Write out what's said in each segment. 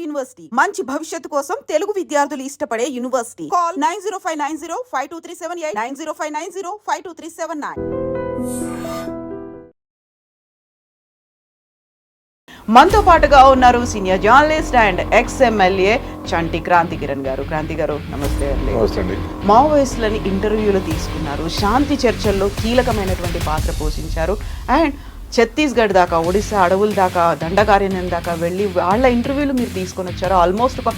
University మంచి భవిష్యత్తు కోసం తెలుగు విద్యార్థులు ఇష్టపడే యూనివర్సిటీ. కాల్ 9059052378 9059052379. మనతో పాటుగా ఉన్నారు సీనియర్ జర్నలిస్ట్ అండ్ ఎక్స్-ఎమ్మెల్యే చంటి క్రాంతి కిరణ్ గారు. క్రాంతి గారు నమస్తే అండి. మావోయిస్టులని ఇంటర్వ్యూలు తీసుకున్నారు, శాంతి చర్చల్లో కీలకమైనటువంటి పాత్ర పోషించారు అండ్ ఛత్తీస్గఢ్ దాకా, ఒడిశా అడవుల దాకా, దండకారణ్యం దాకా వెళ్ళి వాళ్ళ ఇంటర్వ్యూలు మీరు తీసుకొని వచ్చారు. ఆల్మోస్ట్ ఒక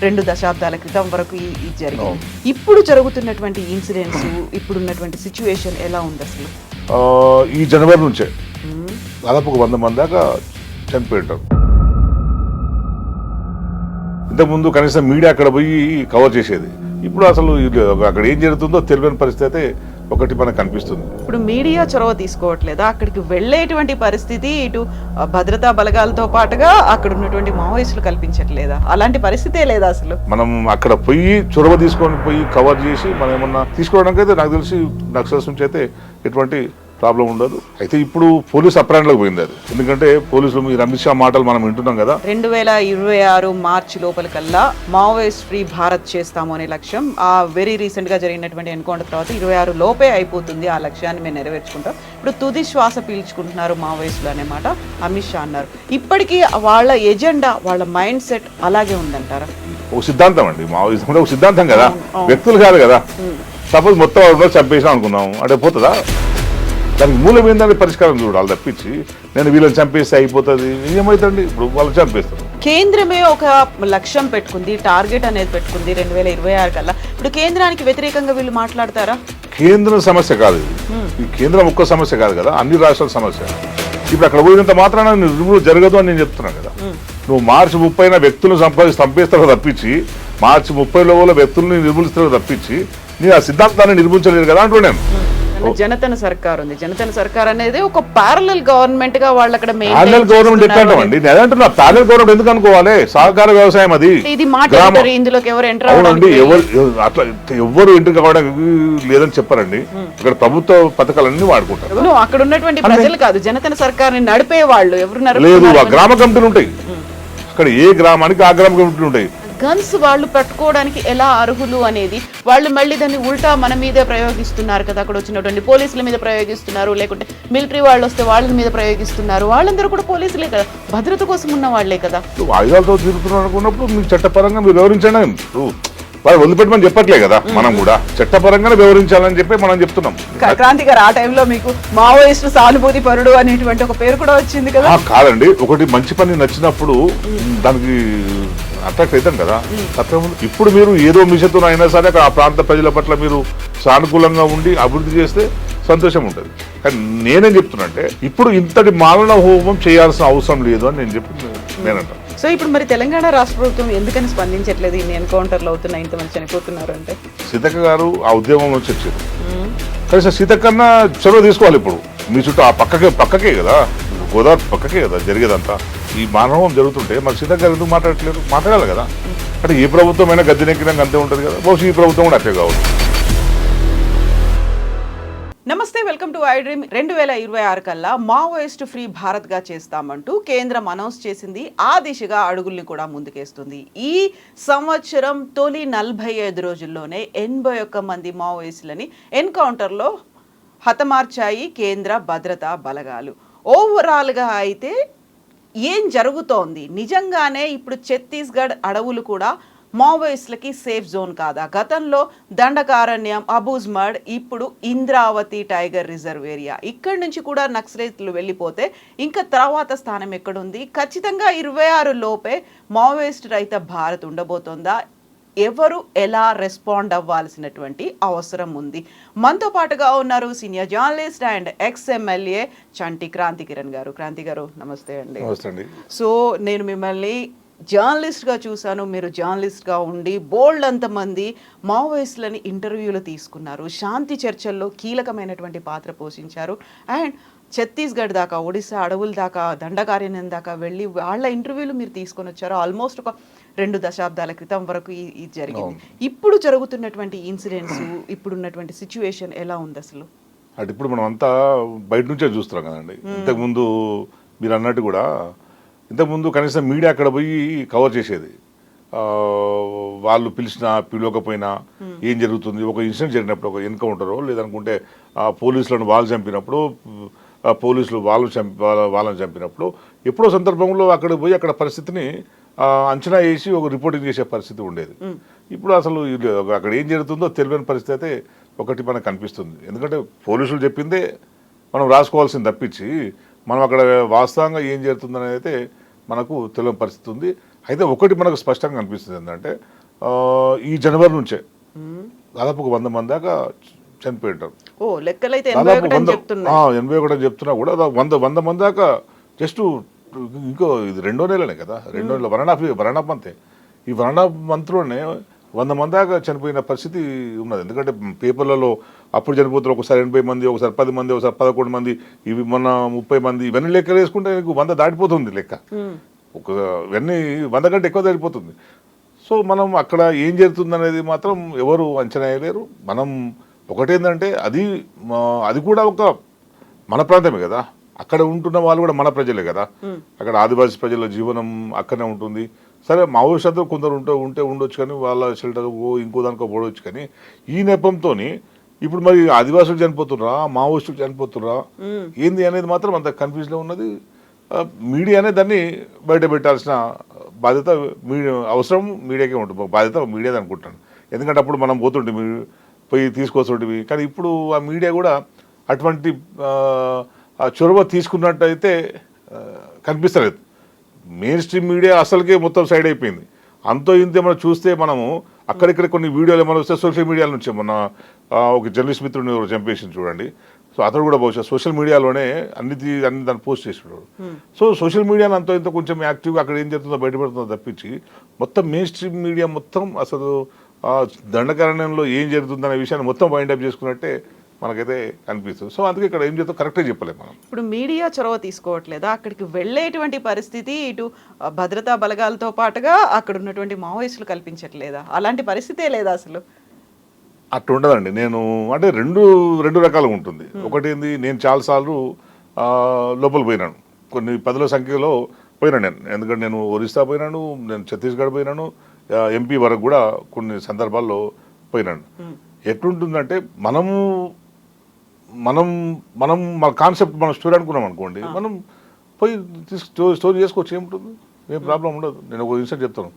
2 దశాబ్దాల క్రితం వరకు ఇది జరిగింది. ఇప్పుడు జరుగుతున్నటువంటి ఇన్సిడెంట్స్, ఇప్పుడున్నటువంటి సిచ్యువేషన్ ఎలా ఉంది అసలు? ఈ జనవరి నుంచే దాదాపు 100 మంది దాకా చనిపోయింటారు. ఇంతకుముందు కనీసం మీడియా అక్కడ పోయి కవర్ చేసేది. ఇప్పుడు అసలు అక్కడ ఏం జరుగుతుందో తెలియని పరిస్థితి అయితే ఒకటి మనకు కనిపిస్తుంది. ఇప్పుడు మీడియా చొరవ తీసుకోవట్లేదా? అక్కడికి వెళ్ళేటువంటి పరిస్థితి ఇటు భద్రతా బలగాలతో పాటుగా అక్కడ ఉన్నటువంటి మావోయిస్టులు కల్పించట్లేదా? అలాంటి పరిస్థితే లేదా అసలు? మనం అక్కడ పోయి చొరవ తీసుకొని పోయి కవర్ చేసి మనం ఏమన్నా తీసుకోవడానికి అయితే నాకు తెలిసి నక్సల్స్ నుంచి అయితే ఎటువంటి ప్రాబ్లం ఉండదు. అయితే ఇప్పుడు పోలీసు అప్రాణలోకి పోయింది అది. ఎందుకంటే పోలీసులు మీరు అమిత్ షా మాటలు మనం వింటున్నాం కదా. 2026 మార్చి లోపలికల్లా మావోయిస్ట్ ఫ్రీ భారత్ చేస్తాము అనే లక్ష్యం ఆ వెరీ రీసెంట్ గా జరిగినటువంటి ఎన్కౌంటర్ తర్వాత 26 లోపే అయిపోతుంది. ఆ లక్ష్యాన్ని మేము నెరవేర్చుకుంటాం. ఇప్పుడు తుది శ్వాస పీల్చుకుంటున్నారు మావోయిస్టులు అనే మాట అమిత్ షా అన్నారు. ఇప్పటికీ వాళ్ళ ఎజెండా, వాళ్ళ మైండ్ సెట్ అలాగే ఉందంటారా? ఒక సిద్ధాంతం అండి, మావోయిజం అంటే ఒక సిద్ధాంతం కదా, వ్యక్తులు కాదు కదా. సపోజ్ మొత్తం చంపేసినా అనుకున్నాం అంటే పోతుందా? దానికి మూలం ఏంటంటే పరిష్కారం చూడాలి తప్పించి నేను వీళ్ళని చంపేస్తే అయిపోతుంది ఏమవుతుంది? ఇప్పుడు వాళ్ళు చంపేస్తారు. కేంద్రమే ఒక లక్ష్యం పెట్టుకుంది, టార్గెట్ అనేది పెట్టుకుంది 2026 కల్లా. ఇప్పుడు కేంద్రానికి వ్యతిరేకంగా వీళ్ళు మాట్లాడతారా? కేంద్రం సమస్య కాదు ఈ కేంద్రం ఒక్క సమస్య కాదు కదా, అన్ని రాష్ట్రాల సమస్య. ఇప్పుడు అక్కడ పోయినంత మాత్రాన రివ్యూ జరగదు అని నేను చెప్తున్నాను కదా. నువ్వు మార్చి 30 వ్యక్తులను చంపేస్తారో తప్పించి, మార్చి 30 వ్యక్తులను నిర్మూలిస్తారో తప్పించి నేను ఆ సిద్ధాంతాన్ని నిర్మించలేదు కదా అంటున్నాను. జనతన సర్కార్ ఉంది. జనతన సర్కార్ అనేది ఒక ప్యారలల్ గవర్నమెంట్ గా వాళ్ళు అక్కడ ప్యారలల్ గవర్నమెంట్ ఎట్లా అంటామండి? నేను అంటున్నా ప్యారలల్ గవర్నమెంట్ ఎందుకు అనుకోవాలి? సహకార వ్యవసాయం అది. ఇది మాట ఇందులోకి ఎవరు ఎంటర్ అవునండి, అట్లా ఎవరు ఎంటర్ కావడానికి లేదని చెప్పారండి. ఇక్కడ ప్రభుత్వ పథకాలన్నీ వాడుకుంటారు. అక్కడ ఉన్నటువంటి ప్రజలు కాదు, జనతన సర్కార్ నడిపే వాళ్ళు ఎవరు లేదు. ఆ గ్రామ కమిటీలు ఉంటాయి అక్కడ, ఏ గ్రామానికి ఆ గ్రామ కమిటీలు ఉంటాయి. గన్స్ వాళ్ళు పట్టుకోవడానికి ఎలా అర్హులు అనేది వాళ్ళు మళ్ళీ దాన్ని ఉల్టా మన మీదే ప్రయోగిస్తున్నారు కదా. అక్కడ వచ్చినటువంటి పోలీసుల మీద ప్రయోగిస్తున్నారు, లేకుంటే మిలిటరీ వాళ్ళు వస్తే వాళ్ళ మీద ప్రయోగిస్తున్నారు. వాళ్ళందరూ కూడా పోలీసులే కదా, భద్రత కోసం ఉన్న వాళ్లే కదా. ఆయుధాలతో తిరుగుతున్నారు అనుకున్నప్పుడు మీకు చట్టపరంగా మీరు వివరించండి. వాళ్ళు వదిలిపెట్టమని చెప్పట్లే కదా, మనం కూడా చట్టపరంగానే వివరించాలని చెప్పి మనం చెప్తున్నాం. క్రాంతి గారు, ఆ టైంలో మీకు మావోయిస్టు సానుభూతి పరుడు అనేటువంటి ఒక పేరు కూడా వచ్చింది కదా. కాదండి, ఒకటి మంచి పని నచ్చినప్పుడు దానికి అట్రాక్ట్ అవుతాం కదా. ఇప్పుడు మీరు ఏదో మిషతో అయినా సరే ఆ ప్రాంత ప్రజల పట్ల మీరు సానుకూలంగా ఉండి అభివృద్ధి చేస్తే సంతోషం ఉంటుంది. కానీ నేనేం చెప్తున్నా అంటే ఇప్పుడు ఇంతటి మాలన హోమం చేయాల్సిన అవసరం లేదు అని నేనంటాను. సో ఇప్పుడు మరి తెలంగాణ రాష్ట్ర ప్రభుత్వం ఎందుకని స్పందించట్లేదు? ఇన్ని ఎన్కౌంటర్లు అవుతున్నాయి, ఇంతమంది చనిపోతున్నారు అంటే. సీతక్క గారు ఆ ఉద్యమం నుంచి వచ్చారు. కనీసం సీతక్కన్నా చొరవ తీసుకోవాలి. ఇప్పుడు మీ చుట్టూ ఆ పక్కకే కదా, గోదావరి పక్కకే కదా జరిగేదంతా. ఈ మానవం జరుగుతుంటే మరి సీతక్క గారు ఎందుకు మాట్లాడట్లేదు? మాట్లాడాలి కదా. అంటే ఏ ప్రభుత్వం అయినా గద్దెనెక్కినాక అంతే ఉంటుంది కదా, బహుశా ఈ ప్రభుత్వం కూడా అట్లే కావచ్చు. నమస్తే, వెల్కమ్ టు ఐ డ్రీమ్. 2026 కల్లా మావోయిస్ట్ ఫ్రీ భారత్ గా చేస్తామంటూ కేంద్రం అనౌన్స్ చేసింది. ఆ దిశగా అడుగుల్ని కూడా ముందుకేస్తుంది. ఈ సంవత్సరం తొలి 45 రోజుల్లోనే 81 మంది మావోయిస్టులని ఎన్కౌంటర్లో హతమార్చాయి కేంద్ర భద్రతా బలగాలు. ఓవరాల్గా అయితే ఏం జరుగుతోంది? నిజంగానే ఇప్పుడు ఛత్తీస్గఢ్ అడవులు కూడా మావోయిస్టులకి సేఫ్ జోన్ కాదా? గతంలో దండకారణ్యం, అబూజ్మడ్, ఇప్పుడు ఇంద్రావతి టైగర్ రిజర్వ్ ఏరియా, ఇక్కడి నుంచి కూడా నక్సలైట్లు వెళ్ళిపోతే ఇంకా తర్వాత స్థానం ఎక్కడుంది? ఖచ్చితంగా 26 లోపే మావోయిస్ట్ రహిత భారత్ ఉండబోతోందా? ఎవరు ఎలా రెస్పాండ్ అవ్వాల్సినటువంటి అవసరం ఉంది? మనతో పాటుగా ఉన్నారు సీనియర్ జర్నలిస్ట్ అండ్ ఎక్స్-ఎమ్మెల్యే చంటి క్రాంతి కిరణ్ గారు. క్రాంతి గారు నమస్తే అండి. సో నేను మిమ్మల్ని జర్నలిస్ట్గా చూశాను, మీరు జర్నలిస్ట్గా ఉండి బోల్డ్ అంతమంది మావోయిస్టులని ఇంటర్వ్యూలు తీసుకున్నారు, శాంతి చర్చల్లో కీలకమైనటువంటి పాత్ర పోషించారు అండ్ ఛత్తీస్గఢ్ దాకా, ఒడిశా అడవుల దాకా, దండకారణ్యం దాకా వెళ్ళి వాళ్ళ ఇంటర్వ్యూలు మీరు తీసుకొని వచ్చారు. ఆల్మోస్ట్ ఒక 2 దశాబ్దాల క్రితం వరకు ఇది జరిగింది. ఇప్పుడు జరుగుతున్నటువంటి ఇన్సిడెంట్స్, ఇప్పుడున్నటువంటి సిచ్యువేషన్ ఎలా ఉంది అసలు? అంటే ఇప్పుడు మనం అంతా బయట నుంచే చూస్తున్నాం కదండి. ఇంతకుముందు మీరు అన్నట్టు కూడా ఇంతకుముందు కనీసం మీడియా అక్కడ పోయి కవర్ చేసేది. వాళ్ళు పిలిచినా పిలవకపోయినా ఏం జరుగుతుంది, ఒక ఇన్సిడెంట్ జరిగినప్పుడు, ఒక ఎన్కౌంటరో లేదనుకుంటే పోలీసులను వాళ్ళు చంపినప్పుడు, పోలీసులు వాళ్ళని చంపినప్పుడు ఎప్పుడో సందర్భంలో అక్కడ పోయి అక్కడ పరిస్థితిని అంచనా వేసి ఒక రిపోర్టింగ్ చేసే పరిస్థితి ఉండేది. ఇప్పుడు అసలు అక్కడ ఏం జరుగుతుందో తెలియని పరిస్థితి అయితే ఒకటి మనకు కనిపిస్తుంది. ఎందుకంటే పోలీసులు చెప్పిందే మనం రాసుకోవాల్సింది తప్పించి మనం అక్కడ వాస్తవంగా ఏం జరుగుతుందనేది అయితే మనకు తెలియని పరిస్థితి ఉంది. అయితే ఒకటి మనకు స్పష్టంగా కనిపిస్తుంది ఏంటంటే ఈ జనవరి నుంచే దాదాపు 100 మంది దాకా చనిపోయింటారు. లెక్కలైతే 81 అని చెప్తున్నా కూడా 100 మంది దాకా జస్ట్ ఇంకో ఇది 2వ నెలనే కదా, 2వ నెల 1.5 మంత్. ఈ 1.5 మంత్లోనే 100 మంది దాకా చనిపోయిన పరిస్థితి ఉన్నది. ఎందుకంటే పేపర్లలో అప్పుడు చనిపోతారు ఒకసారి 80 మంది, ఒకసారి 10 మంది, ఒకసారి 11 మంది, ఇవి మొన్న 30 మంది, ఇవన్నీ లెక్కలు వేసుకుంటే మీకు 100 దాటిపోతుంది లెక్క. ఇవన్నీ 100 కంటే ఎక్కువ దాటిపోతుంది. సో మనం అక్కడ ఏం జరుగుతుంది అనేది మాత్రం ఎవరు అంచనా వేయలేరు. మనం ఒకటేంటంటే అది కూడా ఒక మన ప్రాంతమే కదా, అక్కడ ఉంటున్న వాళ్ళు కూడా మన ప్రజలే కదా, అక్కడ ఆదివాసీ ప్రజల జీవనం అక్కడనే ఉంటుంది. సరే మావోయిస్టులు కొందరు ఉండొచ్చు కానీ వాళ్ళ షెల్టర్ ఇంకో దానికో పోవచ్చు. కానీ ఈ నెపంతో ఇప్పుడు మరి ఆదివాసులు చనిపోతుర్రా, మావోయిస్టులు చనిపోతుర్రా ఏంది అనేది మాత్రం అంత కన్ఫ్యూజ్లో ఉన్నది. మీడియానే దాన్ని బయట పెట్టాల్సిన బాధ్యత అవసరం మీడియాకే ఉంటుంది, బాధ్యత మీడియాది అనుకుంటాను. ఎందుకంటే అప్పుడు మనం పోతుంటే పోయి తీసుకోవాల్సి, కానీ ఇప్పుడు ఆ మీడియా కూడా అటువంటి చొరవ తీసుకున్నట్టయితే కనిపిస్తలేదు. మెయిన్ స్ట్రీమ్ మీడియా అసలుకే మొత్తం సైడ్ అయిపోయింది. అంతో ఇంతే మనం చూస్తే మనము అక్కడిక్కడ కొన్ని వీడియోలు ఏమైనా వస్తే సోషల్ మీడియాల నుంచే మన ఒక జర్నలిస్ట్ మిత్రుడిని చంపేసింది చూడండి. సో అతను కూడా బహుశా సోషల్ మీడియాలోనే అన్ని దాన్ని పోస్ట్ చేస్తున్నాడు. సో సోషల్ మీడియాను అంతో ఇంత కొంచెం యాక్టివ్గా అక్కడ ఏం జరుగుతుందో బయటపడుతుందో తప్పించి మొత్తం మెయిన్ స్ట్రీమ్ మీడియా మొత్తం అసలు దండకారణ్యంలో ఏం జరుగుతుందనే విషయాన్ని మొత్తం వైండప్ చేసుకున్నట్టే మనకైతే అనిపిస్తుంది. సో అందుకే ఇక్కడ ఏం చేస్తాం కరెక్టే చెప్పలేము మనం. ఇప్పుడు మీడియా చొరవ తీసుకోవట్లేదా? అక్కడికి వెళ్ళేటువంటి పరిస్థితి ఇటు భద్రతా బలగాలతో పాటుగా అక్కడ ఉన్నటువంటి మావోయిస్టులు కల్పించట్లేదా? అలాంటి పరిస్థితే లేదా అసలు? అట్లా ఉండదండి. నేను అంటే రెండు రకాలుగా ఉంటుంది. ఒకటి ఏంది, నేను చాలాసార్లు లోపల పోయినాను, కొన్ని 10ల సంఖ్యలో పోయినాను నేను. ఎందుకంటే నేను ఒరిస్సా పోయినాను, నేను ఛత్తీస్గఢ్ పోయినాను, ఎంపీ వరకు కూడా కొన్ని సందర్భాల్లో పోయినాను. ఎట్లుంటుందంటే మనం మన కాన్సెప్ట్ మనం స్టోరీ అనుకున్నాం అనుకోండి, మనం పోయి స్టోరీ చేసుకోవచ్చు, ఏముంటుంది, ఏం ప్రాబ్లం ఉండదు. నేను ఒక ఇన్సిడెంట్ చెప్తాను.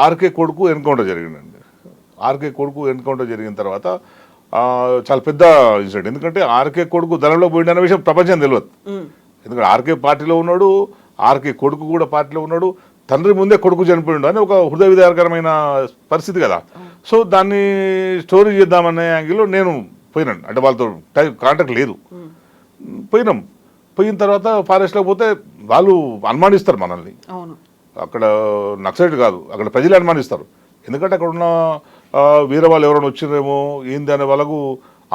ఆర్కే కొడుకు ఎన్కౌంటర్ జరిగిందండి. ఆర్కే కొడుకు ఎన్కౌంటర్ జరిగిన తర్వాత చాలా పెద్ద ఇన్సిడెంట్. ఎందుకంటే ఆర్కే కొడుకు ధనంలో పోయిందన్న విషయం ప్రపంచం తెలియదు. ఎందుకంటే ఆర్కే పార్టీలో ఉన్నాడు, ఆర్కే కొడుకు కూడా పార్టీలో ఉన్నాడు, తండ్రి ముందే కొడుకు చనిపోయిండు అని ఒక హృదయ విదారకరమైన పరిస్థితి కదా. సో దాన్ని స్టోరీ చేద్దామనే యాంగిల్లో నేను పోయినాను. అంటే వాళ్ళతో కాంటాక్ట్ లేదు. పోయిన తర్వాత ఫారెస్ట్లోకి పోతే వాళ్ళు అనుమానిస్తారు మనల్ని. అక్కడ నక్సలైట్ కాదు, అక్కడ ప్రజలు అనుమానిస్తారు. ఎందుకంటే అక్కడ ఉన్న వీర వాళ్ళు ఎవరైనా వచ్చినారేమో ఏంది అనే వాళ్ళకు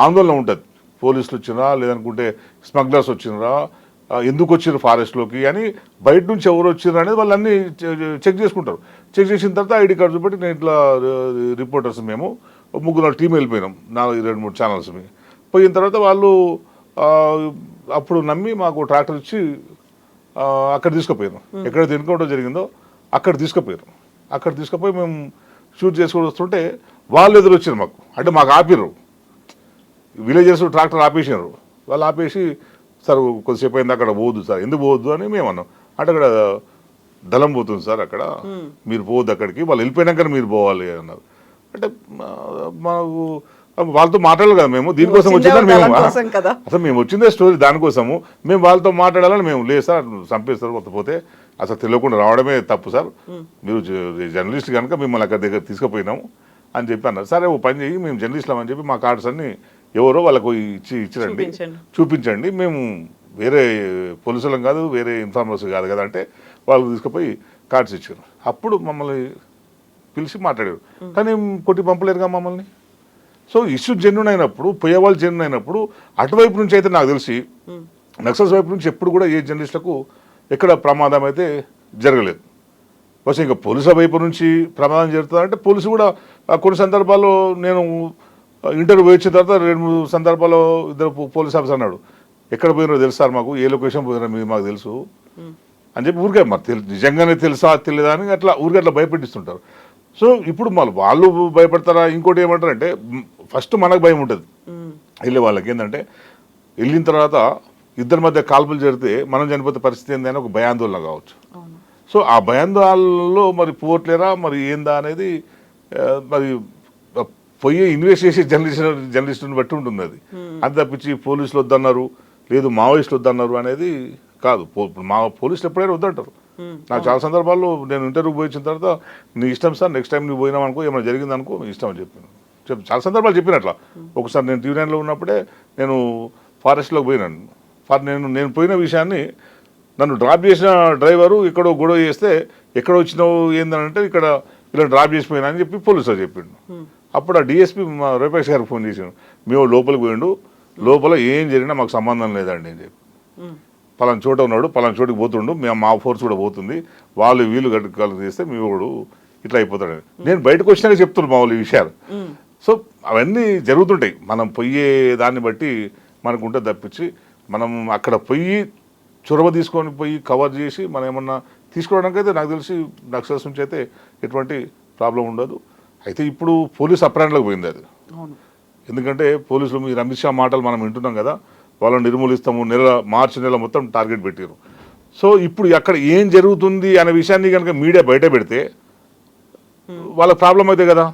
ఆందోళన ఉంటుంది. పోలీసులు వచ్చినరా, లేదనుకుంటే స్మగ్లర్స్ వచ్చినరా, ఎందుకు వచ్చినారు ఫారెస్ట్లోకి అని, బయట నుంచి ఎవరు వచ్చినారు అనేది వాళ్ళు అన్నీ చెక్ చేసుకుంటారు. చెక్ చేసిన తర్వాత ఐడి కార్డు చూపెట్టి నేను ఇట్లా రిపోర్టర్స్ మేము 3 టీం వెళ్ళిపోయినాం, 2-3 ఛానల్స్ పోయిన తర్వాత వాళ్ళు అప్పుడు నమ్మి మాకు ట్రాక్టర్ ఇచ్చి అక్కడ తీసుకుపోయారు. ఎక్కడైతే ఎన్కౌంటర్ జరిగిందో అక్కడ తీసుకుపోయి మేము షూట్ చేసుకొని వస్తుంటే వాళ్ళు ఎదురు వచ్చారు మాకు. అంటే మాకు ఆపిర్రు, విలేజెస్ ట్రాక్టర్ ఆపేసినారు. వాళ్ళు ఆపేసి సార్ కొద్దిసేపు అయింది అక్కడ పోవద్దు సార్, ఎందుకు పోవద్దు అని మేము అన్నాం. అంటే అక్కడ దళం పోతుంది సార్, అక్కడ మీరు పోవద్దు అక్కడికి, వాళ్ళు వెళ్ళిపోయినాక మీరు పోవాలి అన్నారు. అంటే మాకు వాళ్ళతో మాట్లాడాలి కదా, మేము దీనికోసం వచ్చిందని అసలు మేము వచ్చిందే స్టోరీ దానికోసము. మేము వాళ్ళతో మాట్లాడాలని మేము లేదు సార్ చంపేస్తారు పోతే అసలు తెలియకుండా రావడమే తప్పు సార్, మీరు జర్నలిస్ట్ కనుక మిమ్మల్ని అక్కడ దగ్గర తీసుకుపోయినాము అని చెప్పి అన్నారు. సరే ఓ పని చేయి, మేము జర్నలిస్టులం అని చెప్పి మా కార్డ్స్ అన్ని ఎవరో వాళ్ళకు ఇచ్చిరండి, చూపించండి, మేము వేరే పోలీసులం కాదు, వేరే ఇన్ఫార్మర్స్ కాదు కదా అంటే వాళ్ళు తీసుకుపోయి కార్డ్స్ ఇచ్చారు. అప్పుడు మమ్మల్ని పిలిచి మాట్లాడారు, కానీ కొట్టి పంపలేరుగా మమ్మల్ని. సో ఇష్యూ జెన్యున్ అయినప్పుడు, పోయేవాళ్ళు జెన్యున్ అయినప్పుడు, అటువైపు నుంచి అయితే నాకు తెలిసి నక్సల్స్ వైపు నుంచి ఎప్పుడు కూడా ఏ జర్నలిస్టులకు ఎక్కడ ప్రమాదం అయితే జరగలేదు. బస్ ఇంకా పోలీసుల వైపు నుంచి ప్రమాదం జరుగుతుందంటే పోలీసు కూడా కొన్ని సందర్భాల్లో నేను ఇంటర్వ్యూ వచ్చిన తర్వాత 2-3 సందర్భాల్లో ఇద్దరు పోలీస్ ఆఫీసర్ అన్నాడు, ఎక్కడ పోయినారో తెలుసు సార్ మాకు, ఏ లొకేషన్ పోయినారో మీరు మాకు తెలుసు, అని చెప్పి ఊరికే మరి నిజంగానే తెలుసా తెలియదా అని అట్లా ఊరికే అట్లా భయపెట్టిస్తుంటారు. సో ఇప్పుడు వాళ్ళు భయపడతారా? ఇంకోటి ఏమంటారంటే ఫస్ట్ మనకు భయం ఉంటుంది వెళ్ళే వాళ్ళకి. ఏంటంటే వెళ్ళిన తర్వాత ఇద్దరి మధ్య కాల్పులు జరిగితే మనం చనిపోతే పరిస్థితి ఏందని ఒక భయాందోళన కావచ్చు. సో ఆ భయాందోళనలో మరి పోవట్లేరా మరి ఏందా అనేది మరి పోయి ఇన్వెస్ట్ చేసే జర్నలిస్టుని బట్టి ఉంటుంది అది. అంత తప్పించి పోలీసులు వద్దన్నారు, లేదు మావోయిస్టులు వద్దన్నారు అనేది కాదు. మా పోలీసులు ఎప్పుడైనా వద్దంటారు. నాకు చాలా సందర్భాల్లో నేను ఇంటర్వ్యూ పోయించిన తర్వాత నీ ఇష్టం సార్, నెక్స్ట్ టైం నువ్వు పోయినావు అనుకో, ఏమైనా జరిగింది అనుకో, నీ ఇష్టం అని చెప్పాను. చాలా సందర్భాలు చెప్పినట్లా. ఒకసారి నేను టీవీ9లో ఉన్నప్పుడే నేను ఫారెస్ట్లోకి పోయినాను. నేను పోయిన విషయాన్ని నన్ను డ్రాప్ చేసిన డ్రైవరు ఎక్కడో గొడవ చేస్తే ఎక్కడ వచ్చినావు ఏంటంటే ఇక్కడ ఇలా డ్రాప్ చేసిపోయినా అని చెప్పి పోలీసులు చెప్పిండు. అప్పుడు ఆ డిఎస్పీ మా రూపేష్ గారికి ఫోన్ చేసాను, మేము లోపలికి పోయిండు, లోపల ఏం జరిగినా మాకు సంబంధం లేదండి అని చెప్పి. పలానా చోట ఉన్నాడు, పలానా చోటుకి పోతుండు, మేము మా ఫోర్స్ కూడా పోతుంది, వాళ్ళు వీళ్ళు గడ్డకాలు చేస్తే మీ వాడు ఇట్లా అయిపోతాడని నేను బయటకు వచ్చినాక చెప్తున్నాను మా వాళ్ళు ఈ విషయాలు. సో అవన్నీ జరుగుతుంటాయి. మనం పోయే దాన్ని బట్టి మనకు ఉంటే తప్పించి మనం అక్కడ పోయి చొరవ తీసుకొని పోయి కవర్ చేసి మనం ఏమన్నా తీసుకోవడానికి అయితే నాకు తెలిసి నక్సల్స్ నుంచి అయితే ఎటువంటి ప్రాబ్లం ఉండదు. అయితే ఇప్పుడు పోలీస్ అప్రాణలోకి పోయింది అది. ఎందుకంటే పోలీసులు మీరు అమిత్ షా మాటలు మనం వింటున్నాం కదా, వాళ్ళని నిర్మూలిస్తాము, మార్చి నెల మొత్తం టార్గెట్ పెట్టారు. సో ఇప్పుడు అక్కడ ఏం జరుగుతుంది అనే విషయాన్ని కనుక మీడియా బయట పెడితే వాళ్ళ ప్రాబ్లం అయితే కదా.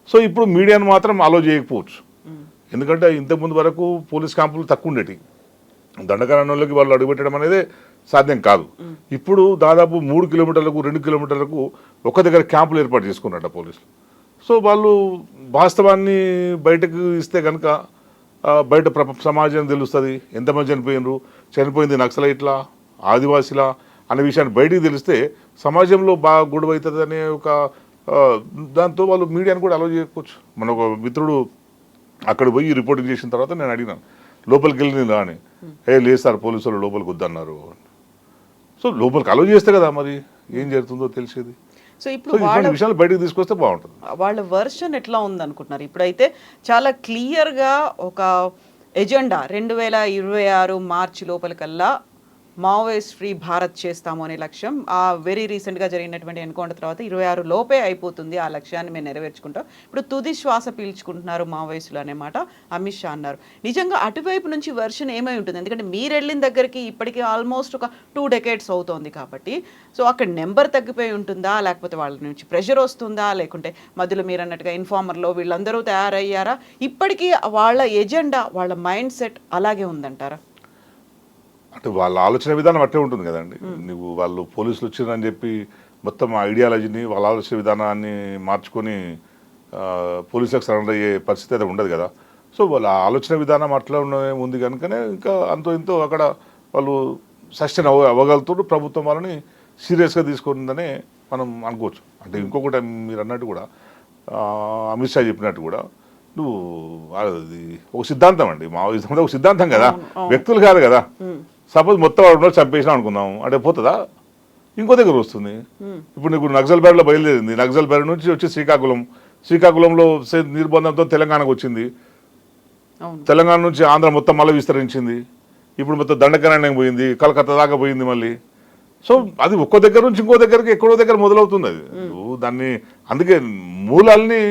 సో ఇప్పుడు మీడియాను మాత్రం అలో చేయకపోవచ్చు. ఎందుకంటే ఇంతకుముందు వరకు పోలీస్ క్యాంపులు తక్కువ ఉండేవి, దండకారణ్యంలోకి వాళ్ళు అడుగుపెట్టడం అనేది సాధ్యం కాదు. ఇప్పుడు దాదాపు 3 కిలోమీటర్లకు 2 కిలోమీటర్లకు ఒక దగ్గర క్యాంపులు ఏర్పాటు చేసుకున్నట్ట పోలీసులు. సో వాళ్ళు వాస్తవాన్ని బయటకు ఇస్తే కనుక బయట సమాజం తెలుస్తుంది, ఎంతమంది చనిపోయింది నక్సలైట్లా ఆదివాసీలా అనే విషయాన్ని బయటికి తెలిస్తే సమాజంలో బాగా గొడవ అవుతుంది అనే ఒక దాంతో వాళ్ళు మీడియాను కూడా అలో చేయకపోవచ్చు. మన ఒక మిత్రుడు అక్కడ పోయి రిపోర్టింగ్ చేసిన తర్వాత నేను అడిగినాను, లోపలికి వెళ్ళిందా అని. లేదు సార్, పోలీసులు లోపలికి వద్దన్నారు. సో లోపలికి అలో చేస్తే కదా మరి ఏం జరుగుతుందో తెలిసేది. సో ఇప్పుడు వాళ్ళ విషయాలు బయటకు తీసుకొస్తే బాగుంటుంది. వాళ్ళ వర్షన్ ఎట్లా ఉందనుకుంటున్నారు? ఇప్పుడైతే చాలా క్లియర్గా ఒక ఎజెండా 2026 మార్చి లోపలికల్లా మావోయిస్ట్ ఫ్రీ భారత్ చేస్తాము అనే లక్ష్యం. ఆ వెరీ రీసెంట్గా జరిగినటువంటి ఎన్కౌంటర్ తర్వాత 26 లోపే అయిపోతుంది, ఆ లక్ష్యాన్ని మేము నెరవేర్చుకుంటాం. ఇప్పుడు తుది శ్వాస పీల్చుకుంటున్నారు మావోయిస్టులు అనే మాట అమిత్ షా అన్నారు. నిజంగా అటువైపు నుంచి వర్షన్ ఏమై ఉంటుంది? ఎందుకంటే మీరు వెళ్ళిన దగ్గరికి ఇప్పటికీ ఆల్మోస్ట్ ఒక 2 decades అవుతోంది కాబట్టి, సో అక్కడ నెంబర్ తగ్గిపోయి ఉంటుందా, లేకపోతే వాళ్ళ నుంచి ప్రెషర్ వస్తుందా, లేకుంటే మధ్యలో మీరు అన్నట్టుగా ఇన్ఫార్మర్లో వీళ్ళందరూ తయారయ్యారా? ఇప్పటికీ వాళ్ళ ఎజెండా, వాళ్ళ మైండ్ సెట్ అలాగే ఉందంటారా? అంటే వాళ్ళ ఆలోచన విధానం అట్టే ఉంటుంది కదండి. నువ్వు వాళ్ళు పోలీసులు వచ్చిందని చెప్పి మొత్తం ఐడియాలజీని వాళ్ళ ఆలోచన విధానాన్ని మార్చుకొని పోలీసులకు సరెండర్ అయ్యే పరిస్థితి అయితే ఉండదు కదా. సో వాళ్ళ ఆలోచన విధానం అట్లా ఉంది కనుకనే ఇంకా అంతో ఇంతో అక్కడ వాళ్ళు సస్టైన్ అవ్వగలుగుతారు. ప్రభుత్వం వాళ్ళని సీరియస్గా తీసుకుంటుందనే మనం అనుకోవచ్చు. అంటే ఇంకొకటి మీరు అన్నట్టు కూడా అమిత్ షా చెప్పినట్టు కూడా నువ్వు అది ఒక సిద్ధాంతం అండి. మావోయిజం ఒక సిద్ధాంతం కదా, వ్యక్తులు కాదు కదా. సపోజ్ మొత్తం వాడు చంపేసినా అనుకుందాం అంటే పోతుందా? ఇంకో దగ్గర వస్తుంది. ఇప్పుడు నీకు నక్సల్బరీలో బయలుదేరింది, నక్సల్బరీ నుంచి వచ్చి శ్రీకాకుళంలో నిర్బంధంతో తెలంగాణకు వచ్చింది, తెలంగాణ నుంచి ఆంధ్ర మొత్తం మళ్ళీ విస్తరించింది, ఇప్పుడు మొత్తం దండకారణ్యం పోయింది, కలకత్తా దాకా పోయింది మళ్ళీ. సో అది ఒక్కో దగ్గర నుంచి ఇంకో దగ్గరికి ఎక్కడో దగ్గర మొదలవుతుంది అది. దాన్ని అందుకే మూలాల్ని